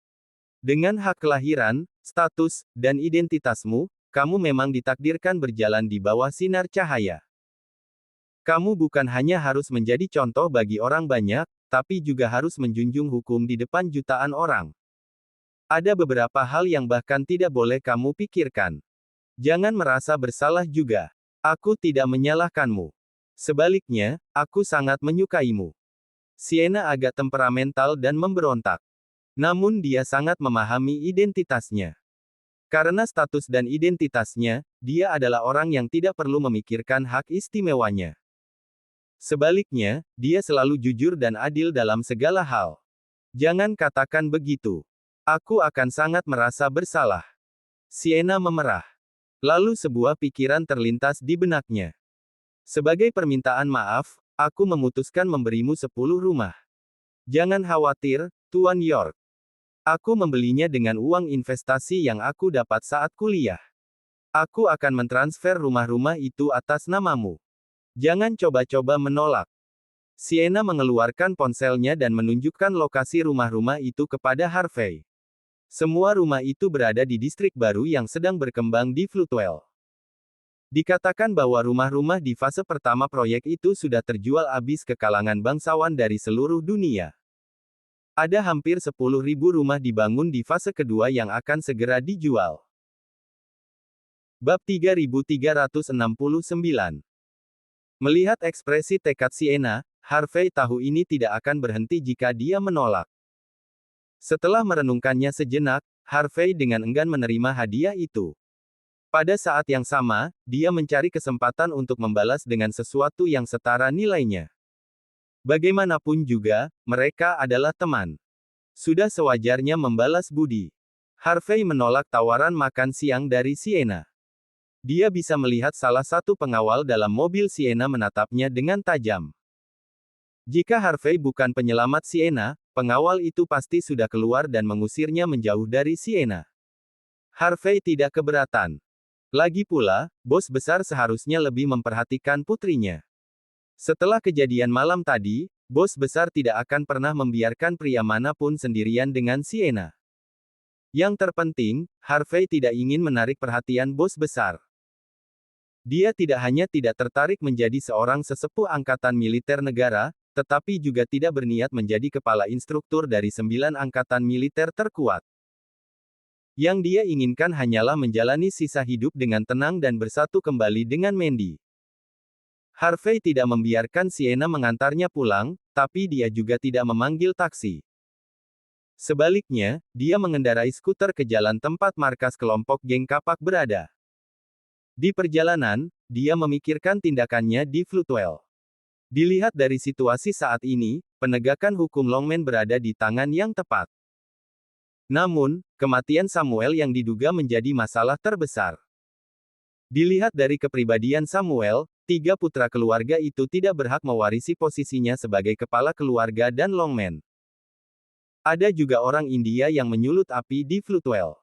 Dengan hak kelahiran, status, dan identitasmu, kamu memang ditakdirkan berjalan di bawah sinar cahaya. Kamu bukan hanya harus menjadi contoh bagi orang banyak, tapi juga harus menjunjung hukum di depan jutaan orang. Ada beberapa hal yang bahkan tidak boleh kamu pikirkan. Jangan merasa bersalah juga. Aku tidak menyalahkanmu. Sebaliknya, aku sangat menyukaimu. Sienna agak temperamental dan memberontak. Namun dia sangat memahami identitasnya. Karena status dan identitasnya, dia adalah orang yang tidak perlu memikirkan hak istimewanya. Sebaliknya, dia selalu jujur dan adil dalam segala hal. Jangan katakan begitu. Aku akan sangat merasa bersalah. Sienna memerah. Lalu sebuah pikiran terlintas di benaknya. Sebagai permintaan maaf, aku memutuskan memberimu 10 rumah. Jangan khawatir, Tuan York. Aku membelinya dengan uang investasi yang aku dapat saat kuliah. Aku akan mentransfer rumah-rumah itu atas namamu. Jangan coba-coba menolak. Sienna mengeluarkan ponselnya dan menunjukkan lokasi rumah-rumah itu kepada Harvey. Semua rumah itu berada di distrik baru yang sedang berkembang di Floodwell. Dikatakan bahwa rumah-rumah di fase pertama proyek itu sudah terjual habis ke kalangan bangsawan dari seluruh dunia. Ada hampir 10.000 rumah dibangun di fase kedua yang akan segera dijual. Bab 3369. Melihat ekspresi tekad Sienna, Harvey tahu ini tidak akan berhenti jika dia menolak. Setelah merenungkannya sejenak, Harvey dengan enggan menerima hadiah itu. Pada saat yang sama, dia mencari kesempatan untuk membalas dengan sesuatu yang setara nilainya. Bagaimanapun juga, mereka adalah teman. Sudah sewajarnya membalas budi. Harvey menolak tawaran makan siang dari Sienna. Dia bisa melihat salah satu pengawal dalam mobil Sienna menatapnya dengan tajam. Jika Harvey bukan penyelamat Sienna, pengawal itu pasti sudah keluar dan mengusirnya menjauh dari Sienna. Harvey tidak keberatan. Lagi pula, bos besar seharusnya lebih memperhatikan putrinya. Setelah kejadian malam tadi, bos besar tidak akan pernah membiarkan pria manapun sendirian dengan Sienna. Yang terpenting, Harvey tidak ingin menarik perhatian bos besar. Dia tidak hanya tidak tertarik menjadi seorang sesepuh angkatan militer negara, tetapi juga tidak berniat menjadi kepala instruktur dari 9 angkatan militer terkuat. Yang dia inginkan hanyalah menjalani sisa hidup dengan tenang dan bersatu kembali dengan Mandy. Harvey tidak membiarkan Sienna mengantarnya pulang, tapi dia juga tidak memanggil taksi. Sebaliknya, dia mengendarai skuter ke jalan tempat markas kelompok geng kapak berada. Di perjalanan, dia memikirkan tindakannya di Floodwell. Dilihat dari situasi saat ini, penegakan hukum Longman berada di tangan yang tepat. Namun, kematian Samuel yang diduga menjadi masalah terbesar. Dilihat dari kepribadian Samuel, 3 putra keluarga itu tidak berhak mewarisi posisinya sebagai kepala keluarga dan Longman. Ada juga orang India yang menyulut api di Floodwell.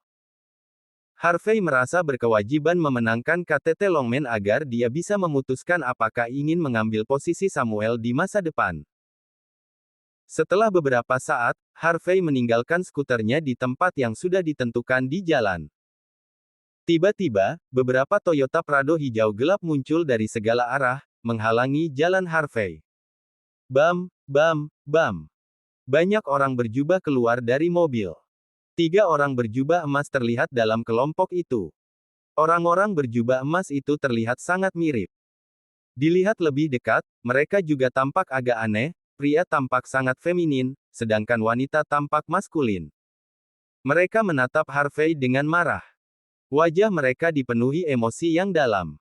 Harvey merasa berkewajiban memenangkan KTT Longman agar dia bisa memutuskan apakah ingin mengambil posisi Samuel di masa depan. Setelah beberapa saat, Harvey meninggalkan skuternya di tempat yang sudah ditentukan di jalan. Tiba-tiba, beberapa Toyota Prado hijau gelap muncul dari segala arah, menghalangi jalan Harvey. Bam, bam, bam. Banyak orang berjubah keluar dari mobil. 3 orang berjubah emas terlihat dalam kelompok itu. Orang-orang berjubah emas itu terlihat sangat mirip. Dilihat lebih dekat, mereka juga tampak agak aneh, pria tampak sangat feminin, sedangkan wanita tampak maskulin. Mereka menatap Harvey dengan marah. Wajah mereka dipenuhi emosi yang dalam.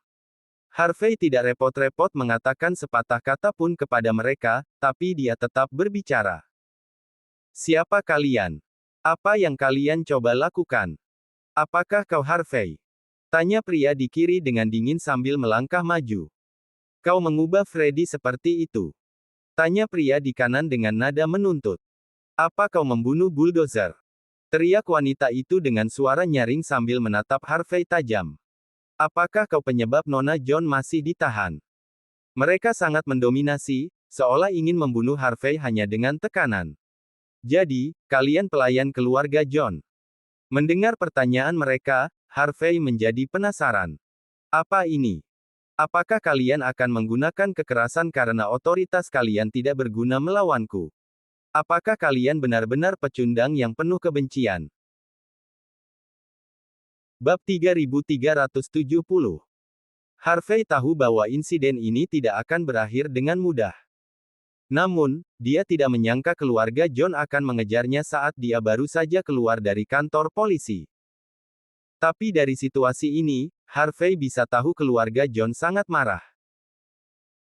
Harvey tidak repot-repot mengatakan sepatah kata pun kepada mereka, tapi dia tetap berbicara. Siapa kalian? Apa yang kalian coba lakukan? Apakah kau Harvey? Tanya pria di kiri dengan dingin sambil melangkah maju. Kau mengubah Freddy seperti itu? Tanya pria di kanan dengan nada menuntut. Apa kau membunuh bulldozer? Teriak wanita itu dengan suara nyaring sambil menatap Harvey tajam. Apakah kau penyebab Nona John masih ditahan? Mereka sangat mendominasi, seolah ingin membunuh Harvey hanya dengan tekanan. Jadi, kalian pelayan keluarga John? Mendengar pertanyaan mereka, Harvey menjadi penasaran. Apa ini? Apakah kalian akan menggunakan kekerasan karena otoritas kalian tidak berguna melawanku? Apakah kalian benar-benar pecundang yang penuh kebencian? Bab 3370. Harvey tahu bahwa insiden ini tidak akan berakhir dengan mudah. Namun, dia tidak menyangka keluarga John akan mengejarnya saat dia baru saja keluar dari kantor polisi. Tapi dari situasi ini, Harvey bisa tahu keluarga John sangat marah.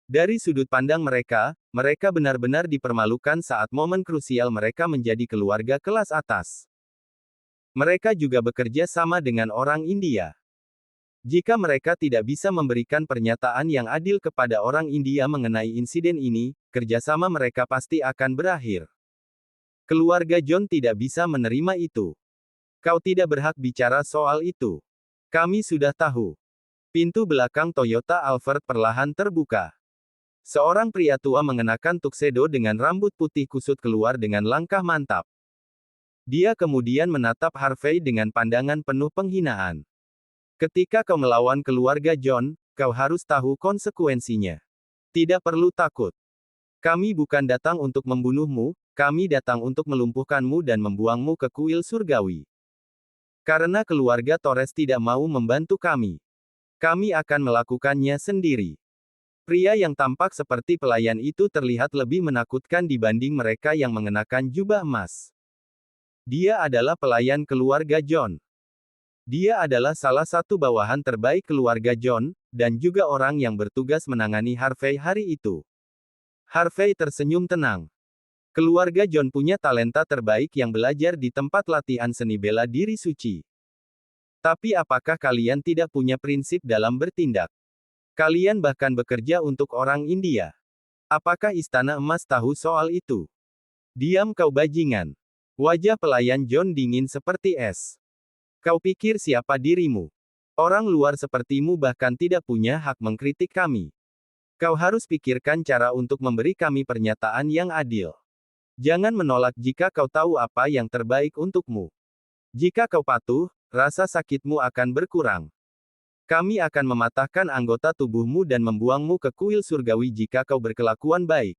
Dari sudut pandang mereka, mereka benar-benar dipermalukan saat momen krusial mereka menjadi keluarga kelas atas. Mereka juga bekerja sama dengan orang India. Jika mereka tidak bisa memberikan pernyataan yang adil kepada orang India mengenai insiden ini, kerjasama mereka pasti akan berakhir. Keluarga John tidak bisa menerima itu. Kau tidak berhak bicara soal itu. Kami sudah tahu. Pintu belakang Toyota Alphard perlahan terbuka. Seorang pria tua mengenakan tuxedo dengan rambut putih kusut keluar dengan langkah mantap. Dia kemudian menatap Harvey dengan pandangan penuh penghinaan. Ketika kau melawan keluarga John, kau harus tahu konsekuensinya. Tidak perlu takut. Kami bukan datang untuk membunuhmu, kami datang untuk melumpuhkanmu dan membuangmu ke kuil surgawi. Karena keluarga Torres tidak mau membantu kami. Kami akan melakukannya sendiri. Pria yang tampak seperti pelayan itu terlihat lebih menakutkan dibanding mereka yang mengenakan jubah emas. Dia adalah pelayan keluarga John. Dia adalah salah satu bawahan terbaik keluarga John, dan juga orang yang bertugas menangani Harvey hari itu. Harvey tersenyum tenang. Keluarga John punya talenta terbaik yang belajar di tempat latihan seni bela diri suci. Tapi apakah kalian tidak punya prinsip dalam bertindak? Kalian bahkan bekerja untuk orang India. Apakah Istana Emas tahu soal itu? Diam kau bajingan. Wajah pelayan John dingin seperti es. Kau pikir siapa dirimu? Orang luar sepertimu bahkan tidak punya hak mengkritik kami. Kau harus pikirkan cara untuk memberi kami pernyataan yang adil. Jangan menolak jika kau tahu apa yang terbaik untukmu. Jika kau patuh, rasa sakitmu akan berkurang. Kami akan mematahkan anggota tubuhmu dan membuangmu ke kuil surgawi jika kau berkelakuan baik.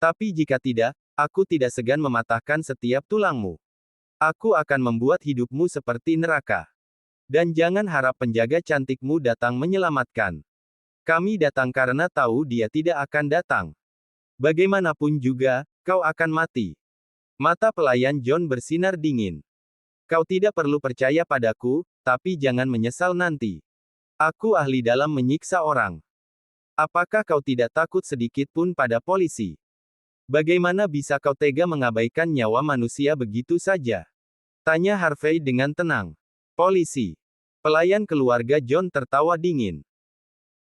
Tapi jika tidak, aku tidak segan mematahkan setiap tulangmu. Aku akan membuat hidupmu seperti neraka. Dan jangan harap penjaga cantikmu datang menyelamatkan. Kami datang karena tahu dia tidak akan datang. Bagaimanapun juga, kau akan mati. Mata pelayan John bersinar dingin. Kau tidak perlu percaya padaku, tapi jangan menyesal nanti. Aku ahli dalam menyiksa orang. Apakah kau tidak takut sedikit pun pada polisi? Bagaimana bisa kau tega mengabaikan nyawa manusia begitu saja? Tanya Harvey dengan tenang. Polisi. Pelayan keluarga John tertawa dingin.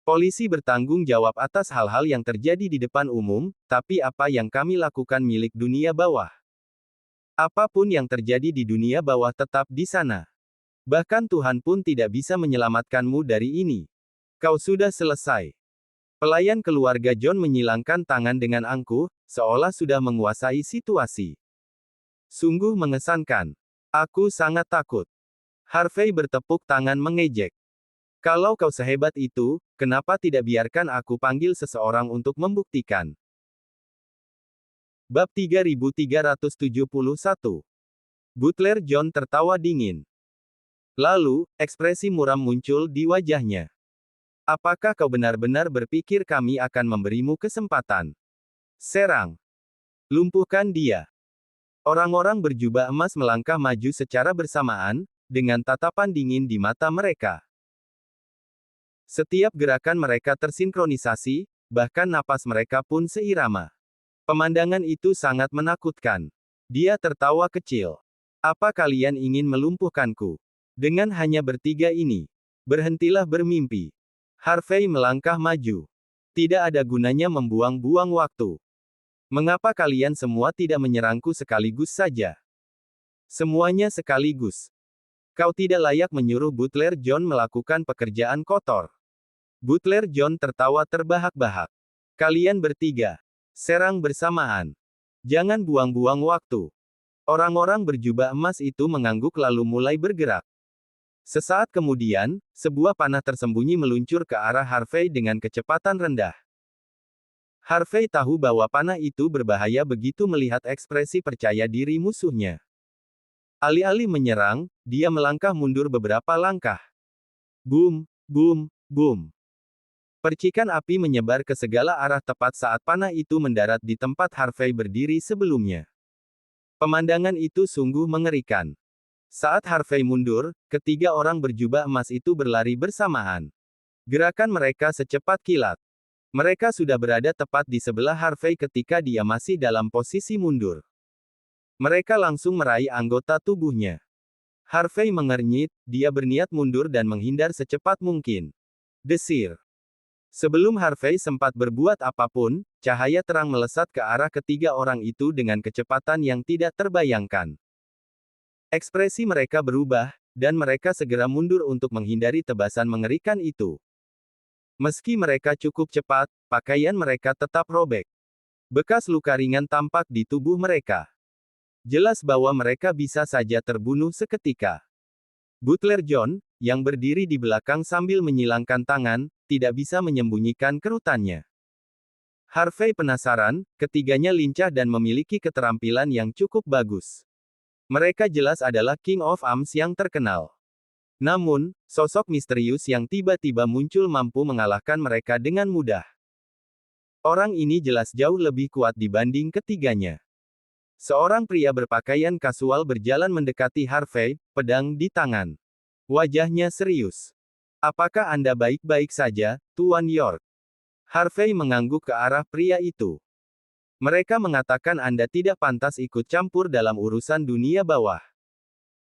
Polisi bertanggung jawab atas hal-hal yang terjadi di depan umum, tapi apa yang kami lakukan milik dunia bawah. Apapun yang terjadi di dunia bawah tetap di sana. Bahkan Tuhan pun tidak bisa menyelamatkanmu dari ini. Kau sudah selesai. Pelayan keluarga John menyilangkan tangan dengan angkuh, seolah sudah menguasai situasi. Sungguh mengesankan. Aku sangat takut. Harvey bertepuk tangan mengejek. Kalau kau sehebat itu, kenapa tidak biarkan aku panggil seseorang untuk membuktikan? Bab 3371. Butler John tertawa dingin. Lalu, ekspresi muram muncul di wajahnya. Apakah kau benar-benar berpikir kami akan memberimu kesempatan? Serang. Lumpuhkan dia. Orang-orang berjubah emas melangkah maju secara bersamaan, dengan tatapan dingin di mata mereka. Setiap gerakan mereka tersinkronisasi, bahkan napas mereka pun seirama. Pemandangan itu sangat menakutkan. Dia tertawa kecil. Apa kalian ingin melumpuhkanku? Dengan hanya bertiga ini. Berhentilah bermimpi. Harvey melangkah maju. Tidak ada gunanya membuang-buang waktu. Mengapa kalian semua tidak menyerangku sekaligus saja? Semuanya sekaligus. Kau tidak layak menyuruh Butler John melakukan pekerjaan kotor. Butler John tertawa terbahak-bahak. Kalian bertiga. Serang bersamaan. Jangan buang-buang waktu. Orang-orang berjubah emas itu mengangguk lalu mulai bergerak. Sesaat kemudian, sebuah panah tersembunyi meluncur ke arah Harvey dengan kecepatan rendah. Harvey tahu bahwa panah itu berbahaya begitu melihat ekspresi percaya diri musuhnya. Alih-alih menyerang, dia melangkah mundur beberapa langkah. Boom, boom, boom. Percikan api menyebar ke segala arah tepat saat panah itu mendarat di tempat Harvey berdiri sebelumnya. Pemandangan itu sungguh mengerikan. Saat Harvey mundur, ketiga orang berjubah emas itu berlari bersamaan. Gerakan mereka secepat kilat. Mereka sudah berada tepat di sebelah Harvey ketika dia masih dalam posisi mundur. Mereka langsung meraih anggota tubuhnya. Harvey mengernyit, dia berniat mundur dan menghindar secepat mungkin. Desir. Sebelum Harvey sempat berbuat apapun, cahaya terang melesat ke arah ketiga orang itu dengan kecepatan yang tidak terbayangkan. Ekspresi mereka berubah, dan mereka segera mundur untuk menghindari tebasan mengerikan itu. Meski mereka cukup cepat, pakaian mereka tetap robek. Bekas luka ringan tampak di tubuh mereka. Jelas bahwa mereka bisa saja terbunuh seketika. Butler John, yang berdiri di belakang sambil menyilangkan tangan, tidak bisa menyembunyikan kerutannya. Harvey penasaran, ketiganya lincah dan memiliki keterampilan yang cukup bagus. Mereka jelas adalah King of Arms yang terkenal. Namun, sosok misterius yang tiba-tiba muncul mampu mengalahkan mereka dengan mudah. Orang ini jelas jauh lebih kuat dibanding ketiganya. Seorang pria berpakaian kasual berjalan mendekati Harvey, pedang di tangan. Wajahnya serius. Apakah Anda baik-baik saja, Tuan York? Harvey mengangguk ke arah pria itu. Mereka mengatakan Anda tidak pantas ikut campur dalam urusan dunia bawah.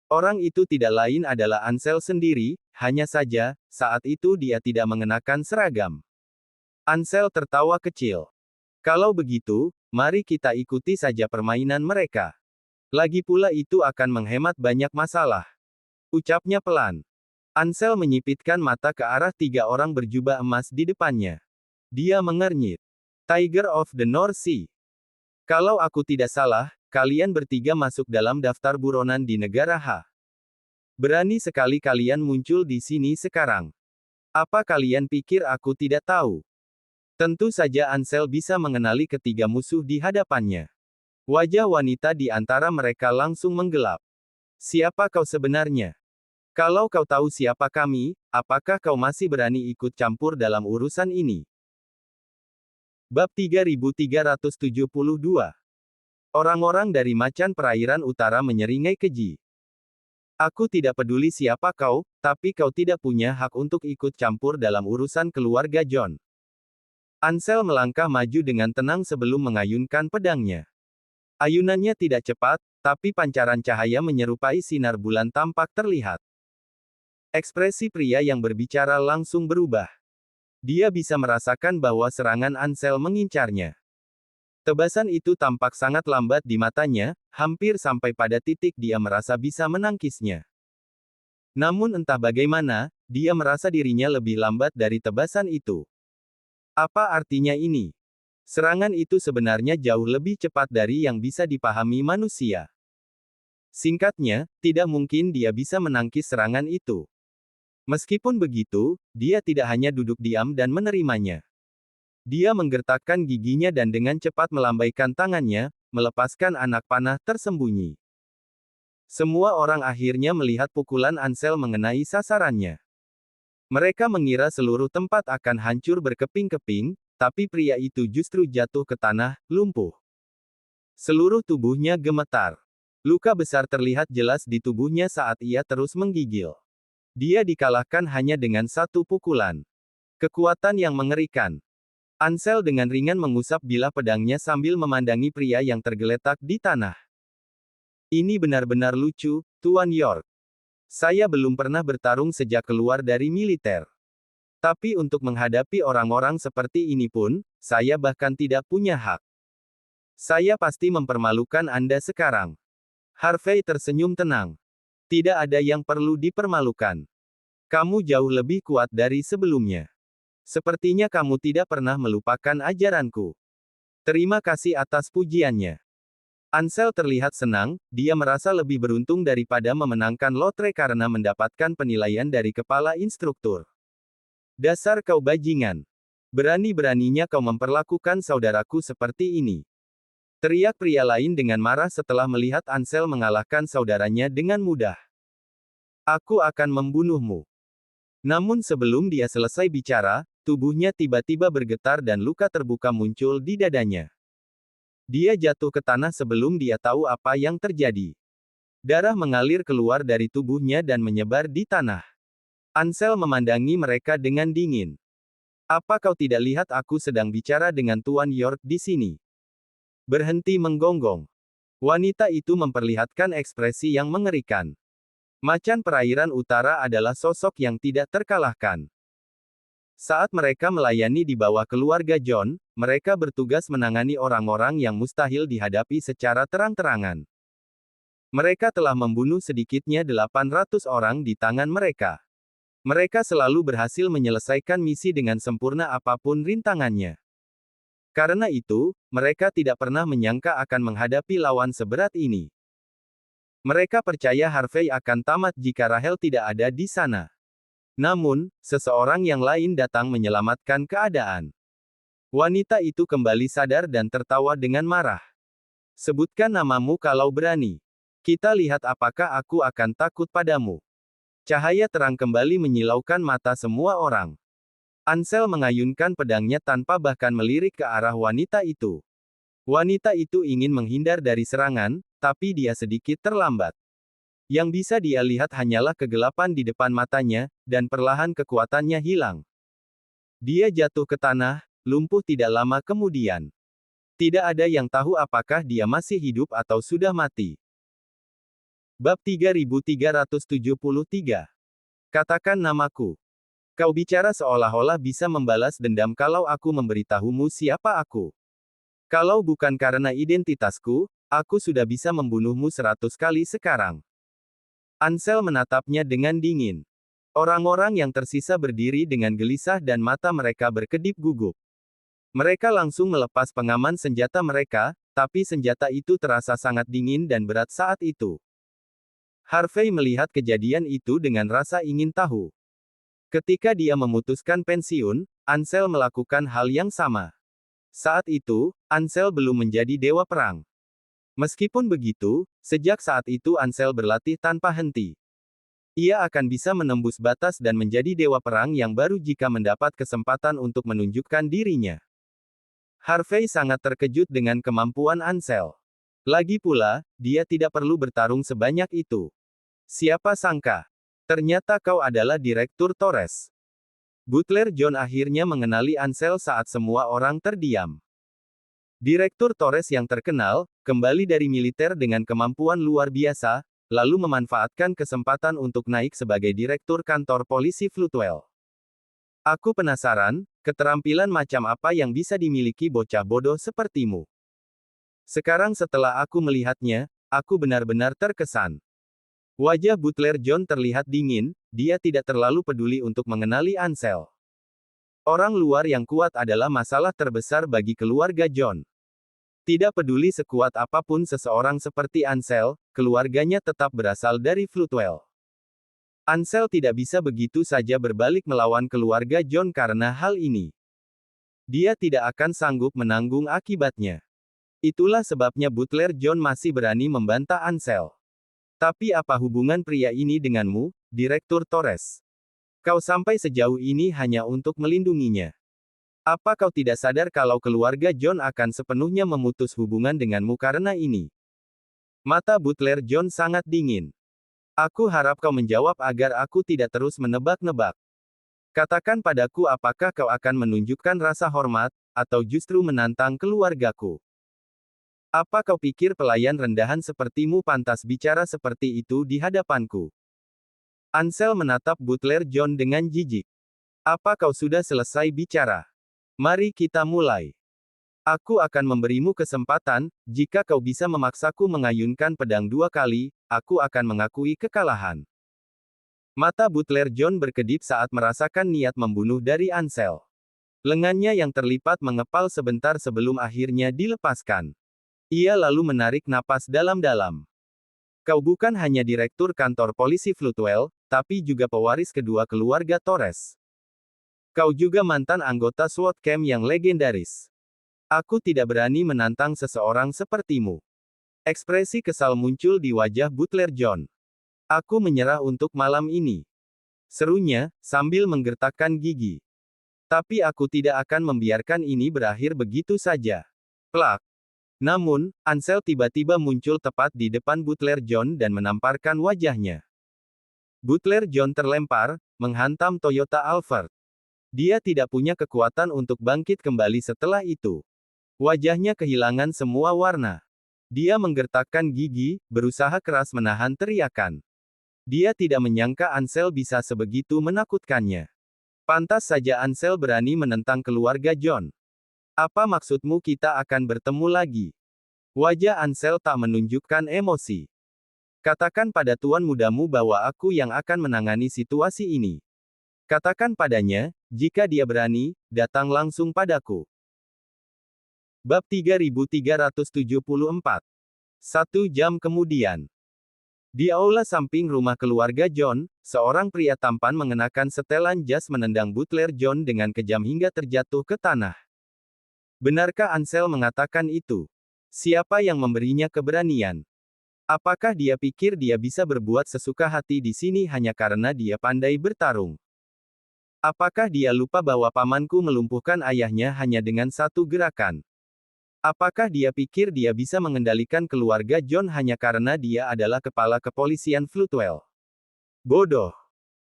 Orang itu tidak lain adalah Ansel sendiri, hanya saja, saat itu dia tidak mengenakan seragam. Ansel tertawa kecil. Kalau begitu, mari kita ikuti saja permainan mereka. Lagi pula itu akan menghemat banyak masalah. Ucapnya pelan. Ansel menyipitkan mata ke arah tiga orang berjubah emas di depannya. Dia mengernyit. Tiger of the North Sea. Kalau aku tidak salah, kalian bertiga masuk dalam daftar buronan di negara H. Berani sekali kalian muncul di sini sekarang. Apa kalian pikir aku tidak tahu? Tentu saja Ansel bisa mengenali ketiga musuh di hadapannya. Wajah wanita di antara mereka langsung menggelap. Siapa kau sebenarnya? Kalau kau tahu siapa kami, apakah kau masih berani ikut campur dalam urusan ini? Bab 3372. Orang-orang dari Macan Perairan Utara menyeringai keji. Aku tidak peduli siapa kau, tapi kau tidak punya hak untuk ikut campur dalam urusan keluarga John. Ansel melangkah maju dengan tenang sebelum mengayunkan pedangnya. Ayunannya tidak cepat, tapi pancaran cahaya menyerupai sinar bulan tampak terlihat. Ekspresi pria yang berbicara langsung berubah. Dia bisa merasakan bahwa serangan Ansel mengincarnya. Tebasan itu tampak sangat lambat di matanya, hampir sampai pada titik dia merasa bisa menangkisnya. Namun entah bagaimana, dia merasa dirinya lebih lambat dari tebasan itu. Apa artinya ini? Serangan itu sebenarnya jauh lebih cepat dari yang bisa dipahami manusia. Singkatnya, tidak mungkin dia bisa menangkis serangan itu. Meskipun begitu, dia tidak hanya duduk diam dan menerimanya. Dia menggertakkan giginya dan dengan cepat melambaikan tangannya, melepaskan anak panah tersembunyi. Semua orang akhirnya melihat pukulan Ansel mengenai sasarannya. Mereka mengira seluruh tempat akan hancur berkeping-keping, tapi pria itu justru jatuh ke tanah, lumpuh. Seluruh tubuhnya gemetar. Luka besar terlihat jelas di tubuhnya saat ia terus menggigil. Dia dikalahkan hanya dengan satu pukulan. Kekuatan yang mengerikan. Ansel dengan ringan mengusap bilah pedangnya sambil memandangi pria yang tergeletak di tanah. Ini benar-benar lucu, Tuan York. Saya belum pernah bertarung sejak keluar dari militer. Tapi untuk menghadapi orang-orang seperti ini pun, saya bahkan tidak punya hak. Saya pasti mempermalukan Anda sekarang. Harvey tersenyum tenang. Tidak ada yang perlu dipermalukan. Kamu jauh lebih kuat dari sebelumnya. Sepertinya kamu tidak pernah melupakan ajaranku. Terima kasih atas pujiannya. Ansel terlihat senang, dia merasa lebih beruntung daripada memenangkan lotre karena mendapatkan penilaian dari kepala instruktur. Dasar kau bajingan. Berani-beraninya kau memperlakukan saudaraku seperti ini. Teriak pria lain dengan marah setelah melihat Ansel mengalahkan saudaranya dengan mudah. Aku akan membunuhmu. Namun sebelum dia selesai bicara, tubuhnya tiba-tiba bergetar dan luka terbuka muncul di dadanya. Dia jatuh ke tanah sebelum dia tahu apa yang terjadi. Darah mengalir keluar dari tubuhnya dan menyebar di tanah. Ansel memandangi mereka dengan dingin. Apa kau tidak lihat aku sedang bicara dengan Tuan York di sini? Berhenti menggonggong. Wanita itu memperlihatkan ekspresi yang mengerikan. Macan Perairan Utara adalah sosok yang tidak terkalahkan. Saat mereka melayani di bawah keluarga John, mereka bertugas menangani orang-orang yang mustahil dihadapi secara terang-terangan. Mereka telah membunuh sedikitnya 800 orang di tangan mereka. Mereka selalu berhasil menyelesaikan misi dengan sempurna apapun rintangannya. Karena itu, mereka tidak pernah menyangka akan menghadapi lawan seberat ini. Mereka percaya Harvey akan tamat jika Rahel tidak ada di sana. Namun, seseorang yang lain datang menyelamatkan keadaan. Wanita itu kembali sadar dan tertawa dengan marah. Sebutkan namamu kalau berani. Kita lihat apakah aku akan takut padamu. Cahaya terang kembali menyilaukan mata semua orang. Ansel mengayunkan pedangnya tanpa bahkan melirik ke arah wanita itu. Wanita itu ingin menghindar dari serangan, tapi dia sedikit terlambat. Yang bisa dia lihat hanyalah kegelapan di depan matanya, dan perlahan kekuatannya hilang. Dia jatuh ke tanah, lumpuh tidak lama kemudian. Tidak ada yang tahu apakah dia masih hidup atau sudah mati. Bab 3373. Katakan namaku. Kau bicara seolah-olah bisa membalas dendam kalau aku memberitahumu siapa aku. Kalau bukan karena identitasku, aku sudah bisa membunuhmu 100 kali sekarang. Ansel menatapnya dengan dingin. Orang-orang yang tersisa berdiri dengan gelisah dan mata mereka berkedip gugup. Mereka langsung melepas pengaman senjata mereka, tapi senjata itu terasa sangat dingin dan berat saat itu. Harvey melihat kejadian itu dengan rasa ingin tahu. Ketika dia memutuskan pensiun, Ansel melakukan hal yang sama. Saat itu, Ansel belum menjadi dewa perang. Meskipun begitu, sejak saat itu Ansel berlatih tanpa henti. Ia akan bisa menembus batas dan menjadi dewa perang yang baru jika mendapat kesempatan untuk menunjukkan dirinya. Harvey sangat terkejut dengan kemampuan Ansel. Lagi pula, dia tidak perlu bertarung sebanyak itu. Siapa sangka? Ternyata kau adalah Direktur Torres. Butler John akhirnya mengenali Ansel saat semua orang terdiam. Direktur Torres yang terkenal, kembali dari militer dengan kemampuan luar biasa, lalu memanfaatkan kesempatan untuk naik sebagai Direktur Kantor Polisi Floodwell. Aku penasaran, keterampilan macam apa yang bisa dimiliki bocah bodoh sepertimu. Sekarang setelah aku melihatnya, aku benar-benar terkesan. Wajah Butler John terlihat dingin, dia tidak terlalu peduli untuk mengenali Ansel. Orang luar yang kuat adalah masalah terbesar bagi keluarga John. Tidak peduli sekuat apapun seseorang seperti Ansel, keluarganya tetap berasal dari Floodwell. Ansel tidak bisa begitu saja berbalik melawan keluarga John karena hal ini. Dia tidak akan sanggup menanggung akibatnya. Itulah sebabnya Butler John masih berani membantah Ansel. Tapi apa hubungan pria ini denganmu, Direktur Torres? Kau sampai sejauh ini hanya untuk melindunginya. Apa kau tidak sadar kalau keluarga John akan sepenuhnya memutus hubungan denganmu karena ini? Mata Butler John sangat dingin. Aku harap kau menjawab agar aku tidak terus menebak-nebak. Katakan padaku apakah kau akan menunjukkan rasa hormat, atau justru menantang keluargaku. Apa kau pikir pelayan rendahan sepertimu pantas bicara seperti itu di hadapanku? Ansel menatap Butler John dengan jijik. Apa kau sudah selesai bicara? Mari kita mulai. Aku akan memberimu kesempatan, jika kau bisa memaksaku mengayunkan pedang 2 kali, aku akan mengakui kekalahan. Mata Butler John berkedip saat merasakan niat membunuh dari Ansel. Lengannya yang terlipat mengepal sebentar sebelum akhirnya dilepaskan. Ia lalu menarik napas dalam-dalam. Kau bukan hanya Direktur Kantor Polisi Floodwell, tapi juga pewaris kedua keluarga Torres. Kau juga mantan anggota SWAT Camp yang legendaris. Aku tidak berani menantang seseorang sepertimu. Ekspresi kesal muncul di wajah Butler John. Aku menyerah untuk malam ini. Serunya, sambil menggertakkan gigi. Tapi aku tidak akan membiarkan ini berakhir begitu saja. Plak. Namun, Ansel tiba-tiba muncul tepat di depan Butler John dan menamparkan wajahnya. Butler John terlempar, menghantam Toyota Alphard. Dia tidak punya kekuatan untuk bangkit kembali setelah itu. Wajahnya kehilangan semua warna. Dia menggertakkan gigi, berusaha keras menahan teriakan. Dia tidak menyangka Ansel bisa sebegitu menakutkannya. Pantas saja Ansel berani menentang keluarga John. Apa maksudmu kita akan bertemu lagi? Wajah Ansel tak menunjukkan emosi. Katakan pada tuan mudamu bahwa aku yang akan menangani situasi ini. Katakan padanya, jika dia berani, datang langsung padaku. Bab 3374. 1 jam kemudian. Di aula samping rumah keluarga John, seorang pria tampan mengenakan setelan jas menendang butler John dengan kejam hingga terjatuh ke tanah. Benarkah Ansel mengatakan itu? Siapa yang memberinya keberanian? Apakah dia pikir dia bisa berbuat sesuka hati di sini hanya karena dia pandai bertarung? Apakah dia lupa bahwa pamanku melumpuhkan ayahnya hanya dengan satu gerakan? Apakah dia pikir dia bisa mengendalikan keluarga John hanya karena dia adalah kepala kepolisian Floodwell? Bodoh.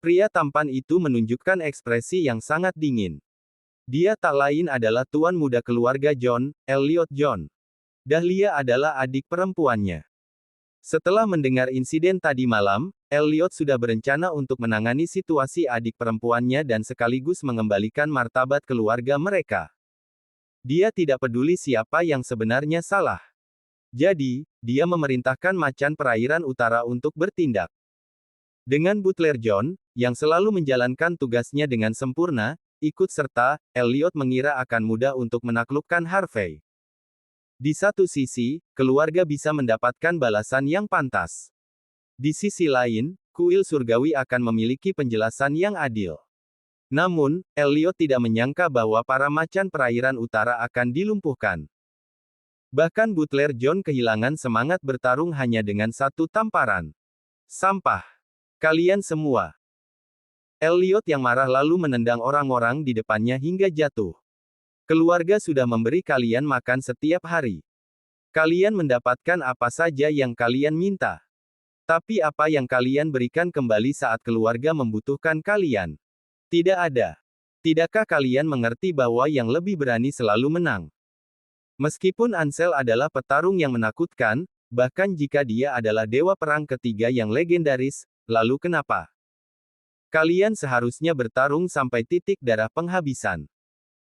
Pria tampan itu menunjukkan ekspresi yang sangat dingin. Dia tak lain adalah tuan muda keluarga John, Elliot John. Dahlia adalah adik perempuannya. Setelah mendengar insiden tadi malam, Elliot sudah berencana untuk menangani situasi adik perempuannya dan sekaligus mengembalikan martabat keluarga mereka. Dia tidak peduli siapa yang sebenarnya salah. Jadi, dia memerintahkan macan perairan utara untuk bertindak. Dengan butler John, yang selalu menjalankan tugasnya dengan sempurna, ikut serta, Elliot mengira akan mudah untuk menaklukkan Harvey. Di satu sisi, keluarga bisa mendapatkan balasan yang pantas. Di sisi lain, kuil surgawi akan memiliki penjelasan yang adil. Namun, Elliot tidak menyangka bahwa para macan perairan utara akan dilumpuhkan. Bahkan butler John kehilangan semangat bertarung hanya dengan satu tamparan. Sampah. Kalian semua. Elliot yang marah lalu menendang orang-orang di depannya hingga jatuh. Keluarga sudah memberi kalian makan setiap hari. Kalian mendapatkan apa saja yang kalian minta. Tapi apa yang kalian berikan kembali saat keluarga membutuhkan kalian? Tidak ada. Tidakkah kalian mengerti bahwa yang lebih berani selalu menang? Meskipun Ansel adalah petarung yang menakutkan, bahkan jika dia adalah dewa perang ketiga yang legendaris, lalu kenapa? Kalian seharusnya bertarung sampai titik darah penghabisan.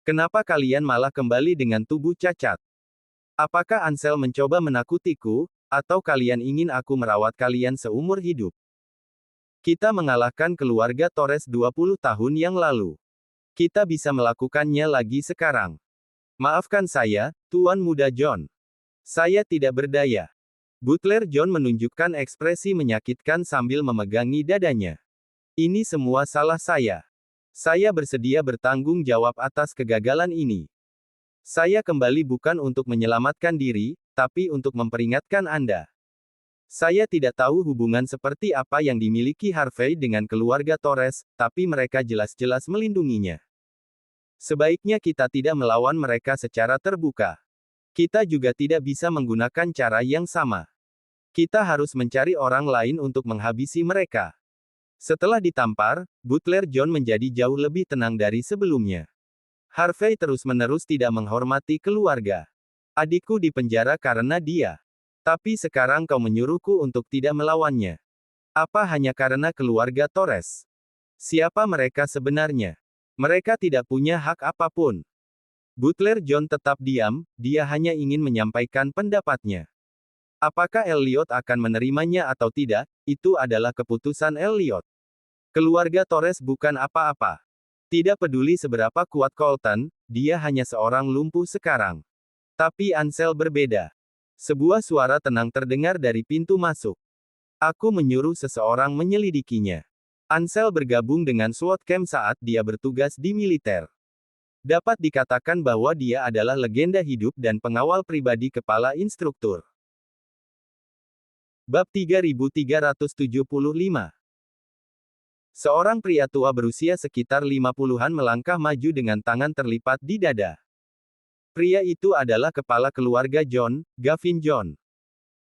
Kenapa kalian malah kembali dengan tubuh cacat? Apakah Ansel mencoba menakutiku, atau kalian ingin aku merawat kalian seumur hidup? Kita mengalahkan keluarga Torres 20 tahun yang lalu. Kita bisa melakukannya lagi sekarang. Maafkan saya, Tuan Muda John. Saya tidak berdaya. Butler John menunjukkan ekspresi menyakitkan sambil memegangi dadanya. Ini semua salah saya. Saya bersedia bertanggung jawab atas kegagalan ini. Saya kembali bukan untuk menyelamatkan diri, tapi untuk memperingatkan Anda. Saya tidak tahu hubungan seperti apa yang dimiliki Harvey dengan keluarga Torres, tapi mereka jelas-jelas melindunginya. Sebaiknya kita tidak melawan mereka secara terbuka. Kita juga tidak bisa menggunakan cara yang sama. Kita harus mencari orang lain untuk menghabisi mereka. Setelah ditampar, butler John menjadi jauh lebih tenang dari sebelumnya. Harvey terus-menerus tidak menghormati keluarga. Adikku dipenjara karena dia. Tapi sekarang kau menyuruhku untuk tidak melawannya. Apa hanya karena keluarga Torres? Siapa mereka sebenarnya? Mereka tidak punya hak apapun. Butler John tetap diam, dia hanya ingin menyampaikan pendapatnya. Apakah Elliot akan menerimanya atau tidak, itu adalah keputusan Elliot. Keluarga Torres bukan apa-apa. Tidak peduli seberapa kuat Colton, dia hanya seorang lumpuh sekarang. Tapi Ansel berbeda. Sebuah suara tenang terdengar dari pintu masuk. Aku menyuruh seseorang menyelidikinya. Ansel bergabung dengan SWAT camp saat dia bertugas di militer. Dapat dikatakan bahwa dia adalah legenda hidup dan pengawal pribadi kepala instruktur. Bab 3375. Seorang pria tua berusia sekitar 50-an melangkah maju dengan tangan terlipat di dada. Pria itu adalah kepala keluarga John, Gavin John.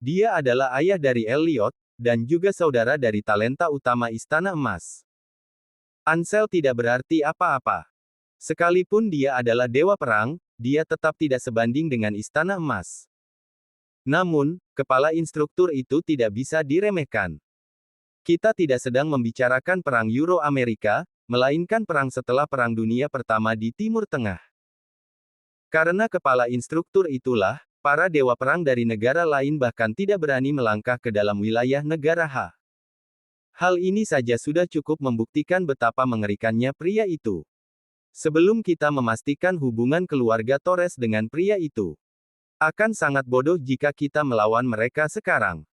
Dia adalah ayah dari Elliot, dan juga saudara dari talenta utama Istana Emas. Ansel tidak berarti apa-apa. Sekalipun dia adalah dewa perang, dia tetap tidak sebanding dengan Istana Emas. Namun, kepala instruktur itu tidak bisa diremehkan. Kita tidak sedang membicarakan perang Euro-Amerika, melainkan perang setelah Perang Dunia Pertama di Timur Tengah. Karena kepala instruktur itulah, para dewa perang dari negara lain bahkan tidak berani melangkah ke dalam wilayah negara H. Hal ini saja sudah cukup membuktikan betapa mengerikannya pria itu. Sebelum kita memastikan hubungan keluarga Torres dengan pria itu, akan sangat bodoh jika kita melawan mereka sekarang.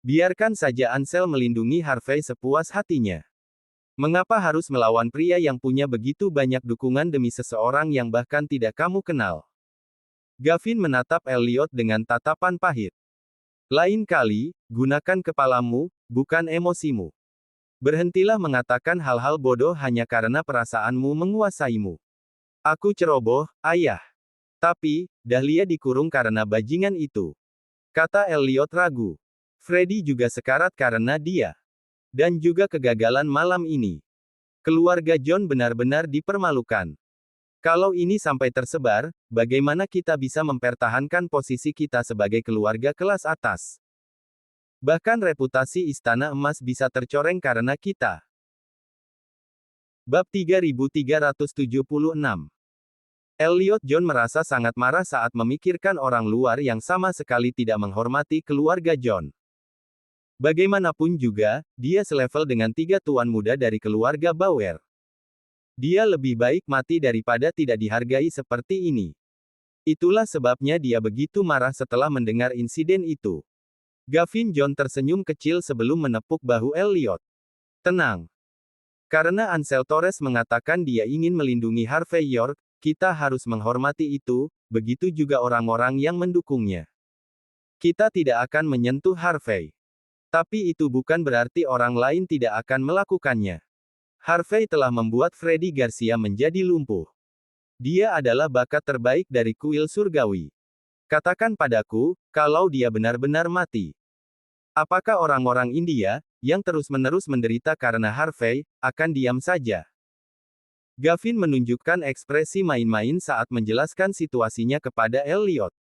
Biarkan saja Ansel melindungi Harvey sepuas hatinya. Mengapa harus melawan pria yang punya begitu banyak dukungan demi seseorang yang bahkan tidak kamu kenal? Gavin menatap Elliot dengan tatapan pahit. Lain kali, gunakan kepalamu, bukan emosimu. Berhentilah mengatakan hal-hal bodoh hanya karena perasaanmu menguasaimu. Aku ceroboh, ayah. Tapi, Dahlia dikurung karena bajingan itu. Kata Elliot ragu. Freddy juga sekarat karena dia. Dan juga kegagalan malam ini. Keluarga John benar-benar dipermalukan. Kalau ini sampai tersebar, bagaimana kita bisa mempertahankan posisi kita sebagai keluarga kelas atas? Bahkan reputasi Istana Emas bisa tercoreng karena kita. Bab 3376. Elliot John merasa sangat marah saat memikirkan orang luar yang sama sekali tidak menghormati keluarga John. Bagaimanapun juga, dia selevel dengan 3 tuan muda dari keluarga Bauer. Dia lebih baik mati daripada tidak dihargai seperti ini. Itulah sebabnya dia begitu marah setelah mendengar insiden itu. Gavin John tersenyum kecil sebelum menepuk bahu Elliot. Tenang. Karena Ansel Torres mengatakan dia ingin melindungi Harvey York, kita harus menghormati itu, begitu juga orang-orang yang mendukungnya. Kita tidak akan menyentuh Harvey. Tapi itu bukan berarti orang lain tidak akan melakukannya. Harvey telah membuat Freddy Garcia menjadi lumpuh. Dia adalah bakat terbaik dari kuil surgawi. Katakan padaku, kalau dia benar-benar mati. Apakah orang-orang India, yang terus-menerus menderita karena Harvey, akan diam saja? Gavin menunjukkan ekspresi main-main saat menjelaskan situasinya kepada Elliot.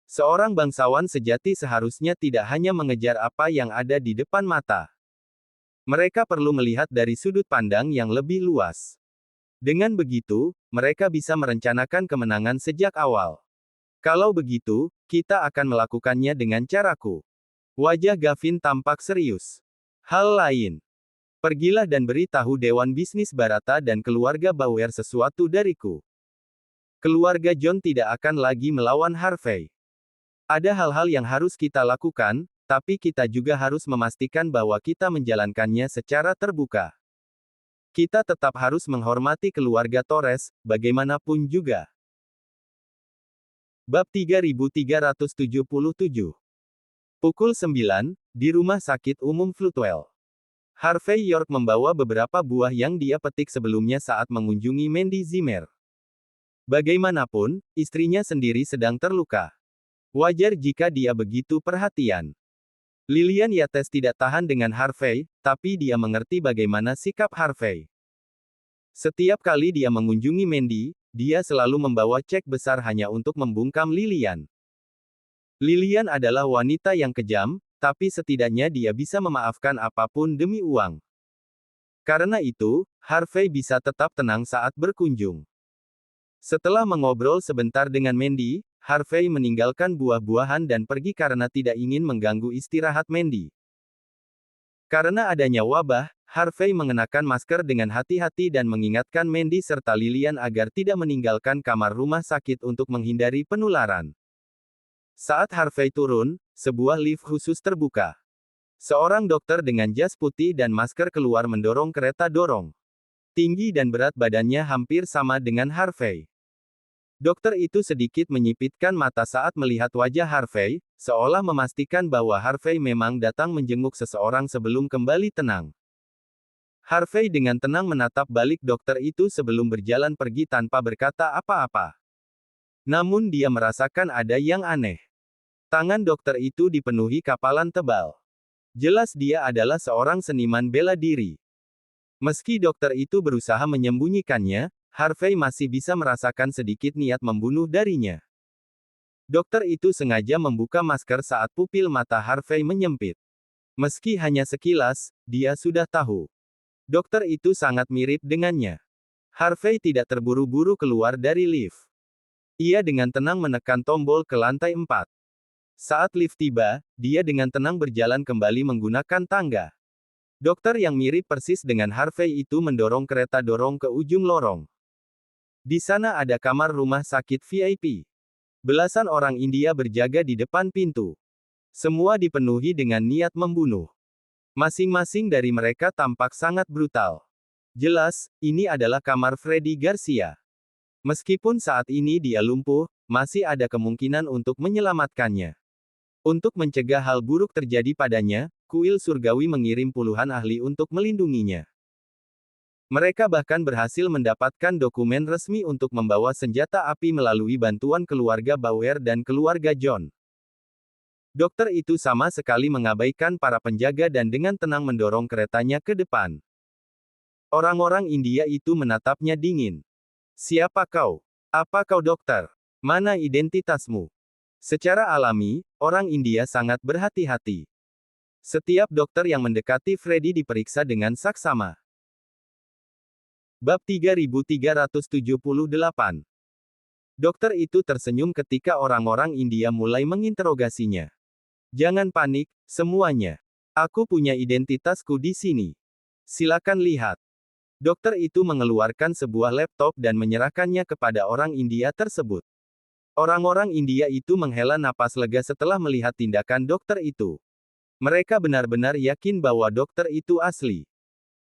Seorang bangsawan sejati seharusnya tidak hanya mengejar apa yang ada di depan mata. Mereka perlu melihat dari sudut pandang yang lebih luas. Dengan begitu, mereka bisa merencanakan kemenangan sejak awal. Kalau begitu, kita akan melakukannya dengan caraku. Wajah Gavin tampak serius. Hal lain. Pergilah dan beritahu Dewan Bisnis Barata dan keluarga Bauer sesuatu dariku. Keluarga John tidak akan lagi melawan Harvey. Ada hal-hal yang harus kita lakukan, tapi kita juga harus memastikan bahwa kita menjalankannya secara terbuka. Kita tetap harus menghormati keluarga Torres, bagaimanapun juga. Bab 3377. Pukul 9, di Rumah Sakit Umum Floodwell. Harvey York membawa beberapa buah yang dia petik sebelumnya saat mengunjungi Mandy Zimmer. Bagaimanapun, istrinya sendiri sedang terluka. Wajar jika dia begitu perhatian. Lilian Yates tidak tahan dengan Harvey, tapi dia mengerti bagaimana sikap Harvey. Setiap kali dia mengunjungi Mandy, dia selalu membawa cek besar hanya untuk membungkam Lilian. Lilian adalah wanita yang kejam, tapi setidaknya dia bisa memaafkan apapun demi uang. Karena itu, Harvey bisa tetap tenang saat berkunjung. Setelah mengobrol sebentar dengan Mandy, Harvey meninggalkan buah-buahan dan pergi karena tidak ingin mengganggu istirahat Mandy. Karena adanya wabah, Harvey mengenakan masker dengan hati-hati dan mengingatkan Mandy serta Lilian agar tidak meninggalkan kamar rumah sakit untuk menghindari penularan. Saat Harvey turun, sebuah lift khusus terbuka. Seorang dokter dengan jas putih dan masker keluar mendorong kereta dorong. Tinggi dan berat badannya hampir sama dengan Harvey. Dokter itu sedikit menyipitkan mata saat melihat wajah Harvey, seolah memastikan bahwa Harvey memang datang menjenguk seseorang sebelum kembali tenang. Harvey dengan tenang menatap balik dokter itu sebelum berjalan pergi tanpa berkata apa-apa. Namun dia merasakan ada yang aneh. Tangan dokter itu dipenuhi kapalan tebal. Jelas dia adalah seorang seniman bela diri. Meski dokter itu berusaha menyembunyikannya, Harvey masih bisa merasakan sedikit niat membunuh darinya. Dokter itu sengaja membuka masker saat pupil mata Harvey menyempit. Meski hanya sekilas, dia sudah tahu. Dokter itu sangat mirip dengannya. Harvey tidak terburu-buru keluar dari lift. Ia dengan tenang menekan tombol ke lantai 4. Saat lift tiba, dia dengan tenang berjalan kembali menggunakan tangga. Dokter yang mirip persis dengan Harvey itu mendorong kereta dorong ke ujung lorong. Di sana ada kamar rumah sakit VIP. Belasan orang India berjaga di depan pintu. Semua dipenuhi dengan niat membunuh. Masing-masing dari mereka tampak sangat brutal. Jelas, ini adalah kamar Freddy Garcia. Meskipun saat ini dia lumpuh, masih ada kemungkinan untuk menyelamatkannya. Untuk mencegah hal buruk terjadi padanya, kuil surgawi mengirim puluhan ahli untuk melindunginya. Mereka bahkan berhasil mendapatkan dokumen resmi untuk membawa senjata api melalui bantuan keluarga Bauer dan keluarga John. Dokter itu sama sekali mengabaikan para penjaga dan dengan tenang mendorong keretanya ke depan. Orang-orang India itu menatapnya dingin. Siapa kau? Apa kau dokter? Mana identitasmu? Secara alami, orang India sangat berhati-hati. Setiap dokter yang mendekati Freddy diperiksa dengan saksama. Bab 3378. Dokter itu tersenyum ketika orang-orang India mulai menginterogasinya. Jangan panik, semuanya. Aku punya identitasku di sini. Silakan lihat. Dokter itu mengeluarkan sebuah laptop dan menyerahkannya kepada orang India tersebut. Orang-orang India itu menghela napas lega setelah melihat tindakan dokter itu. Mereka benar-benar yakin bahwa dokter itu asli.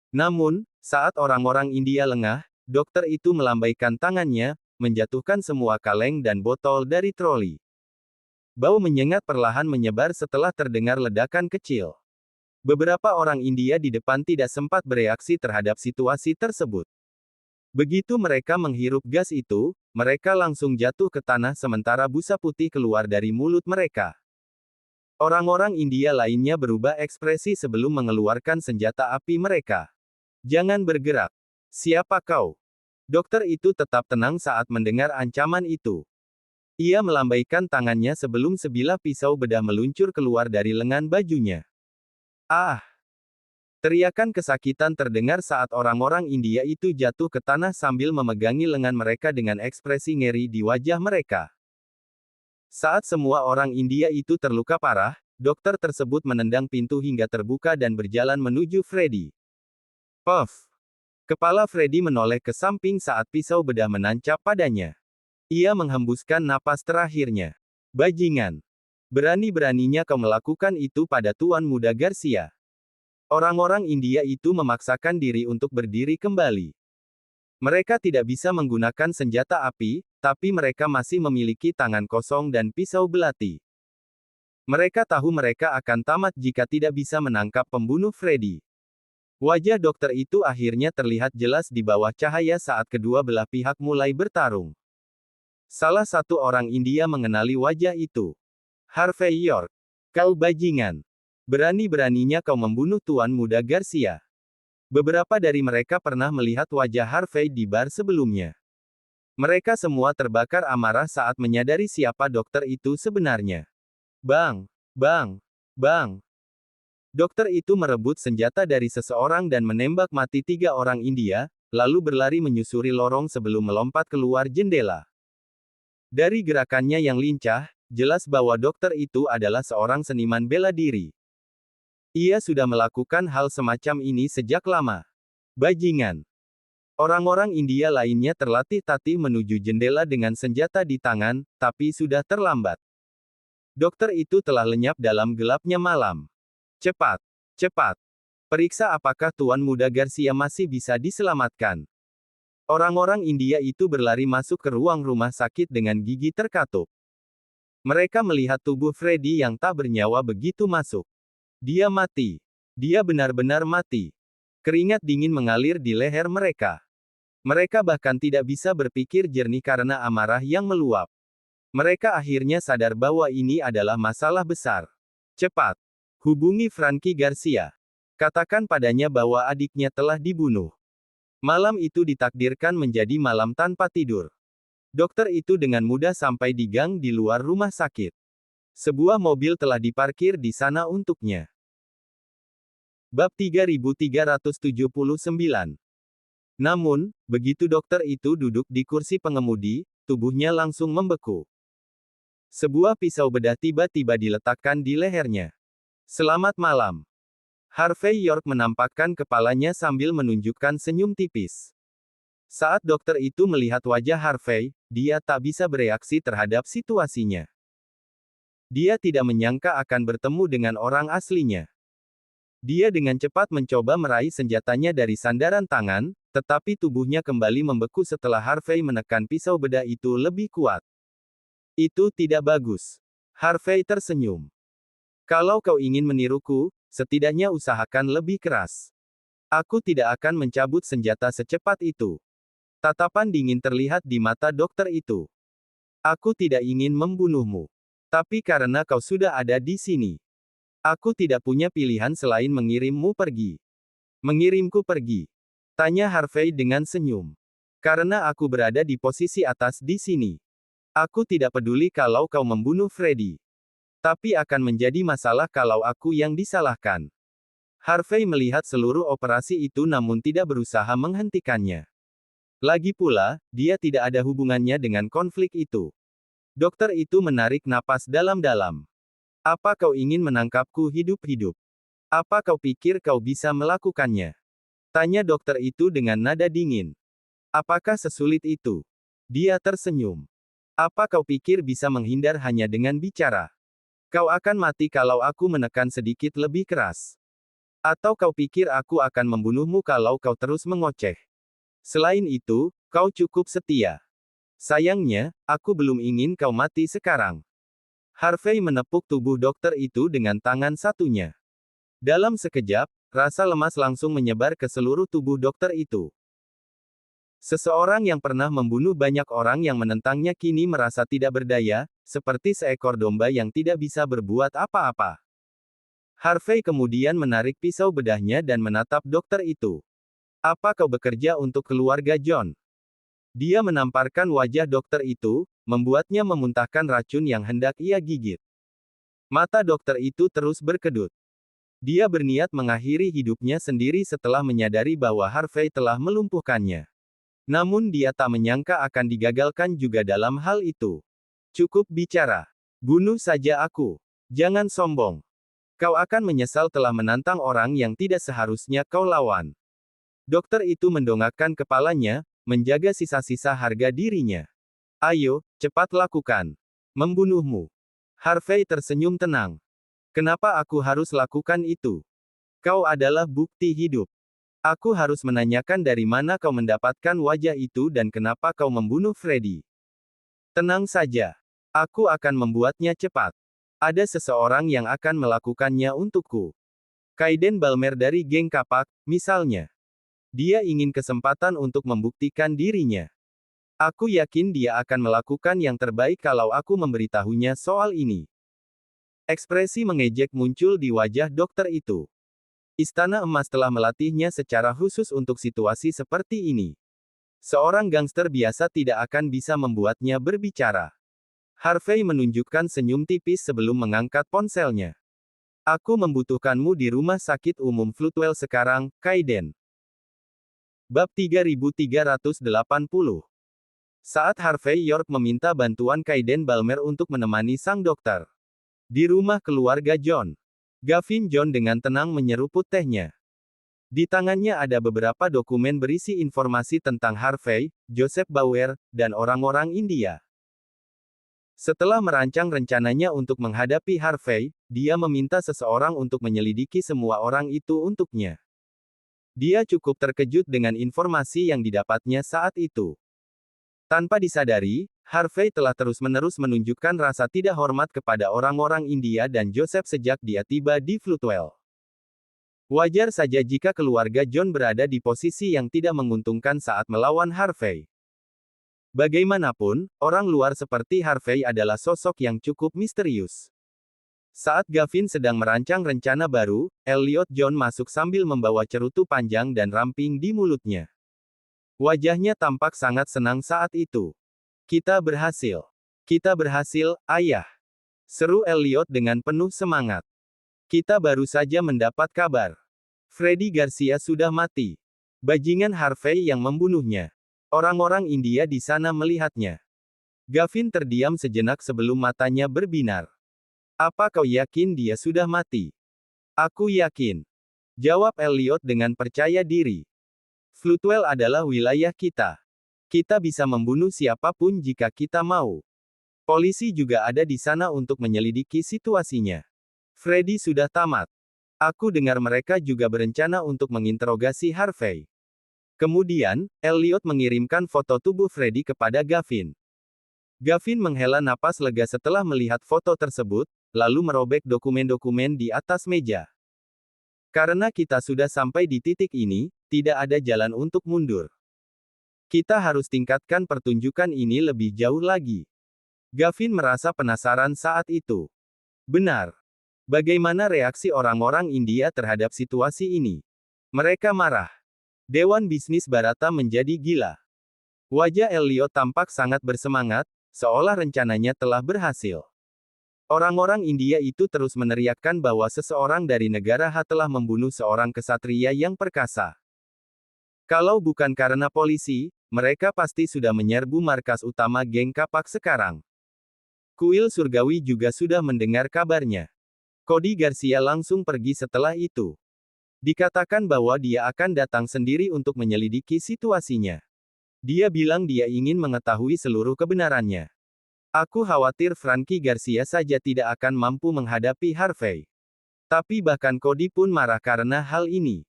Namun, saat orang-orang India lengah, dokter itu melambaikan tangannya, menjatuhkan semua kaleng dan botol dari troli. Bau menyengat perlahan menyebar setelah terdengar ledakan kecil. Beberapa orang India di depan tidak sempat bereaksi terhadap situasi tersebut. Begitu mereka menghirup gas itu, mereka langsung jatuh ke tanah sementara busa putih keluar dari mulut mereka. Orang-orang India lainnya berubah ekspresi sebelum mengeluarkan senjata api mereka. Jangan bergerak. Siapa kau? Dokter itu tetap tenang saat mendengar ancaman itu. Ia melambaikan tangannya sebelum sebilah pisau bedah meluncur keluar dari lengan bajunya. Ah! Teriakan kesakitan terdengar saat orang-orang India itu jatuh ke tanah sambil memegangi lengan mereka dengan ekspresi ngeri di wajah mereka. Saat semua orang India itu terluka parah, dokter tersebut menendang pintu hingga terbuka dan berjalan menuju Freddy. Puff! Kepala Freddy menoleh ke samping saat pisau bedah menancap padanya. Ia menghembuskan napas terakhirnya. Bajingan! Berani-beraninya kau melakukan itu pada Tuan Muda Garcia. Orang-orang India itu memaksakan diri untuk berdiri kembali. Mereka tidak bisa menggunakan senjata api, tapi mereka masih memiliki tangan kosong dan pisau belati. Mereka tahu mereka akan tamat jika tidak bisa menangkap pembunuh Freddy. Wajah dokter itu akhirnya terlihat jelas di bawah cahaya saat kedua belah pihak mulai bertarung. Salah satu orang India mengenali wajah itu. Harvey York. Kau bajingan. Berani-beraninya kau membunuh Tuan Muda Garcia. Beberapa dari mereka pernah melihat wajah Harvey di bar sebelumnya. Mereka semua terbakar amarah saat menyadari siapa dokter itu sebenarnya. Bang! Bang! Bang! Dokter itu merebut senjata dari seseorang dan menembak mati 3 orang India, lalu berlari menyusuri lorong sebelum melompat keluar jendela. Dari gerakannya yang lincah, jelas bahwa dokter itu adalah seorang seniman bela diri. Ia sudah melakukan hal semacam ini sejak lama. Bajingan! Orang-orang India lainnya terlatih-tatih menuju jendela dengan senjata di tangan, tapi sudah terlambat. Dokter itu telah lenyap dalam gelapnya malam. Cepat! Cepat! Periksa apakah Tuan Muda Garcia masih bisa diselamatkan. Orang-orang India itu berlari masuk ke ruang rumah sakit dengan gigi terkatup. Mereka melihat tubuh Freddy yang tak bernyawa begitu masuk. Dia mati. Dia benar-benar mati. Keringat dingin mengalir di leher mereka. Mereka bahkan tidak bisa berpikir jernih karena amarah yang meluap. Mereka akhirnya sadar bahwa ini adalah masalah besar. Cepat. Hubungi Frankie Garcia. Katakan padanya bahwa adiknya telah dibunuh. Malam itu ditakdirkan menjadi malam tanpa tidur. Dokter itu dengan mudah sampai di gang di luar rumah sakit. Sebuah mobil telah diparkir di sana untuknya. Bab 3379. Namun, begitu dokter itu duduk di kursi pengemudi, tubuhnya langsung membeku. Sebuah pisau bedah tiba-tiba diletakkan di lehernya. Selamat malam. Harvey York menampakkan kepalanya sambil menunjukkan senyum tipis. Saat dokter itu melihat wajah Harvey, dia tak bisa bereaksi terhadap situasinya. Dia tidak menyangka akan bertemu dengan orang aslinya. Dia dengan cepat mencoba meraih senjatanya dari sandaran tangan, tetapi tubuhnya kembali membeku setelah Harvey menekan pisau bedah itu lebih kuat. Itu tidak bagus. Harvey tersenyum. Kalau kau ingin meniruku, setidaknya usahakan lebih keras. Aku tidak akan mencabut senjata secepat itu. Tatapan dingin terlihat di mata dokter itu. Aku tidak ingin membunuhmu. Tapi karena kau sudah ada di sini, aku tidak punya pilihan selain mengirimmu pergi. Mengirimku pergi? Tanya Harvey dengan senyum. Karena aku berada di posisi atas di sini. Aku tidak peduli kalau kau membunuh Freddy. Tapi akan menjadi masalah kalau aku yang disalahkan. Harvey melihat seluruh operasi itu namun tidak berusaha menghentikannya. Lagi pula, dia tidak ada hubungannya dengan konflik itu. Dokter itu menarik napas dalam-dalam. Apa kau ingin menangkapku hidup-hidup? Apa kau pikir kau bisa melakukannya? Tanya dokter itu dengan nada dingin. Apakah sesulit itu? Dia tersenyum. Apa kau pikir bisa menghindar hanya dengan bicara? Kau akan mati kalau aku menekan sedikit lebih keras. Atau kau pikir aku akan membunuhmu kalau kau terus mengoceh? Selain itu, kau cukup setia. Sayangnya, aku belum ingin kau mati sekarang. Harvey menepuk tubuh dokter itu dengan tangan satunya. Dalam sekejap, rasa lemas langsung menyebar ke seluruh tubuh dokter itu. Seseorang yang pernah membunuh banyak orang yang menentangnya kini merasa tidak berdaya, seperti seekor domba yang tidak bisa berbuat apa-apa. Harvey kemudian menarik pisau bedahnya dan menatap dokter itu. Apa kau bekerja untuk keluarga John? Dia menamparkan wajah dokter itu, membuatnya memuntahkan racun yang hendak ia gigit. Mata dokter itu terus berkedut. Dia berniat mengakhiri hidupnya sendiri setelah menyadari bahwa Harvey telah melumpuhkannya. Namun dia tak menyangka akan digagalkan juga dalam hal itu. Cukup bicara. Bunuh saja aku. Jangan sombong. Kau akan menyesal telah menantang orang yang tidak seharusnya kau lawan. Dokter itu mendongakkan kepalanya, menjaga sisa-sisa harga dirinya. Ayo, cepat lakukan. Membunuhmu. Harvey tersenyum tenang. Kenapa aku harus lakukan itu? Kau adalah bukti hidup. Aku harus menanyakan dari mana kau mendapatkan wajah itu dan kenapa kau membunuh Freddy. Tenang saja. Aku akan membuatnya cepat. Ada seseorang yang akan melakukannya untukku. Kaiden Balmer dari geng kapak, misalnya. Dia ingin kesempatan untuk membuktikan dirinya. Aku yakin dia akan melakukan yang terbaik kalau aku memberitahunya soal ini. Ekspresi mengejek muncul di wajah dokter itu. Istana Emas telah melatihnya secara khusus untuk situasi seperti ini. Seorang gangster biasa tidak akan bisa membuatnya berbicara. Harvey menunjukkan senyum tipis sebelum mengangkat ponselnya. Aku membutuhkanmu di rumah sakit umum Floodwell sekarang, Kaiden. Bab 3380. Saat Harvey York meminta bantuan Kaiden Balmer untuk menemani sang dokter. Di rumah keluarga John. Gavin John dengan tenang menyeruput tehnya. Di tangannya ada beberapa dokumen berisi informasi tentang Harvey, Joseph Bauer, dan orang-orang India. Setelah merancang rencananya untuk menghadapi Harvey, dia meminta seseorang untuk menyelidiki semua orang itu untuknya. Dia cukup terkejut dengan informasi yang didapatnya saat itu. Tanpa disadari, Harvey telah terus-menerus menunjukkan rasa tidak hormat kepada orang-orang India dan Joseph sejak dia tiba di Floodwell. Wajar saja jika keluarga John berada di posisi yang tidak menguntungkan saat melawan Harvey. Bagaimanapun, orang luar seperti Harvey adalah sosok yang cukup misterius. Saat Gavin sedang merancang rencana baru, Elliot John masuk sambil membawa cerutu panjang dan ramping di mulutnya. Wajahnya tampak sangat senang saat itu. Kita berhasil. Kita berhasil, ayah. Seru Elliot dengan penuh semangat. Kita baru saja mendapat kabar. Freddy Garcia sudah mati. Bajingan Harvey yang membunuhnya. Orang-orang India di sana melihatnya. Gavin terdiam sejenak sebelum matanya berbinar. Apa kau yakin dia sudah mati? Aku yakin. Jawab Elliot dengan percaya diri. Floodwell adalah wilayah kita. Kita bisa membunuh siapapun jika kita mau. Polisi juga ada di sana untuk menyelidiki situasinya. Freddy sudah tamat. Aku dengar mereka juga berencana untuk menginterogasi Harvey. Kemudian, Elliot mengirimkan foto tubuh Freddy kepada Gavin. Gavin menghela napas lega setelah melihat foto tersebut, lalu merobek dokumen-dokumen di atas meja. Karena kita sudah sampai di titik ini, tidak ada jalan untuk mundur. Kita harus tingkatkan pertunjukan ini lebih jauh lagi. Gavin merasa penasaran saat itu. Benar. Bagaimana reaksi orang-orang India terhadap situasi ini? Mereka marah. Dewan Bisnis Bharata menjadi gila. Wajah Elliot tampak sangat bersemangat, seolah rencananya telah berhasil. Orang-orang India itu terus meneriakkan bahwa seseorang dari negara H telah membunuh seorang kesatria yang perkasa. Kalau bukan karena polisi, mereka pasti sudah menyerbu markas utama geng Kapak sekarang. Kuil Surgawi juga sudah mendengar kabarnya. Cody Garcia langsung pergi setelah itu. Dikatakan bahwa dia akan datang sendiri untuk menyelidiki situasinya. Dia bilang dia ingin mengetahui seluruh kebenarannya. Aku khawatir Frankie Garcia saja tidak akan mampu menghadapi Harvey. Tapi bahkan Cody pun marah karena hal ini.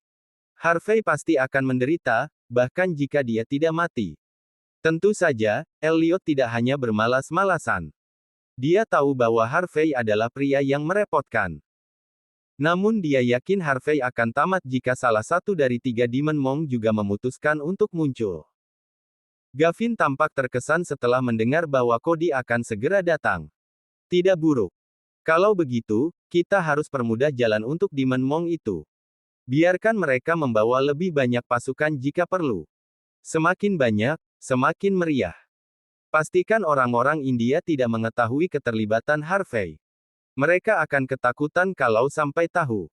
Harvey pasti akan menderita, bahkan jika dia tidak mati. Tentu saja, Elliot tidak hanya bermalas-malasan. Dia tahu bahwa Harvey adalah pria yang merepotkan. Namun dia yakin Harvey akan tamat jika salah satu dari 3 Demon Monk juga memutuskan untuk muncul. Gavin tampak terkesan setelah mendengar bahwa Cody akan segera datang. Tidak buruk. Kalau begitu, kita harus permudah jalan untuk Demon Monk itu. Biarkan mereka membawa lebih banyak pasukan jika perlu. Semakin banyak, semakin meriah. Pastikan orang-orang India tidak mengetahui keterlibatan Harvey. Mereka akan ketakutan kalau sampai tahu.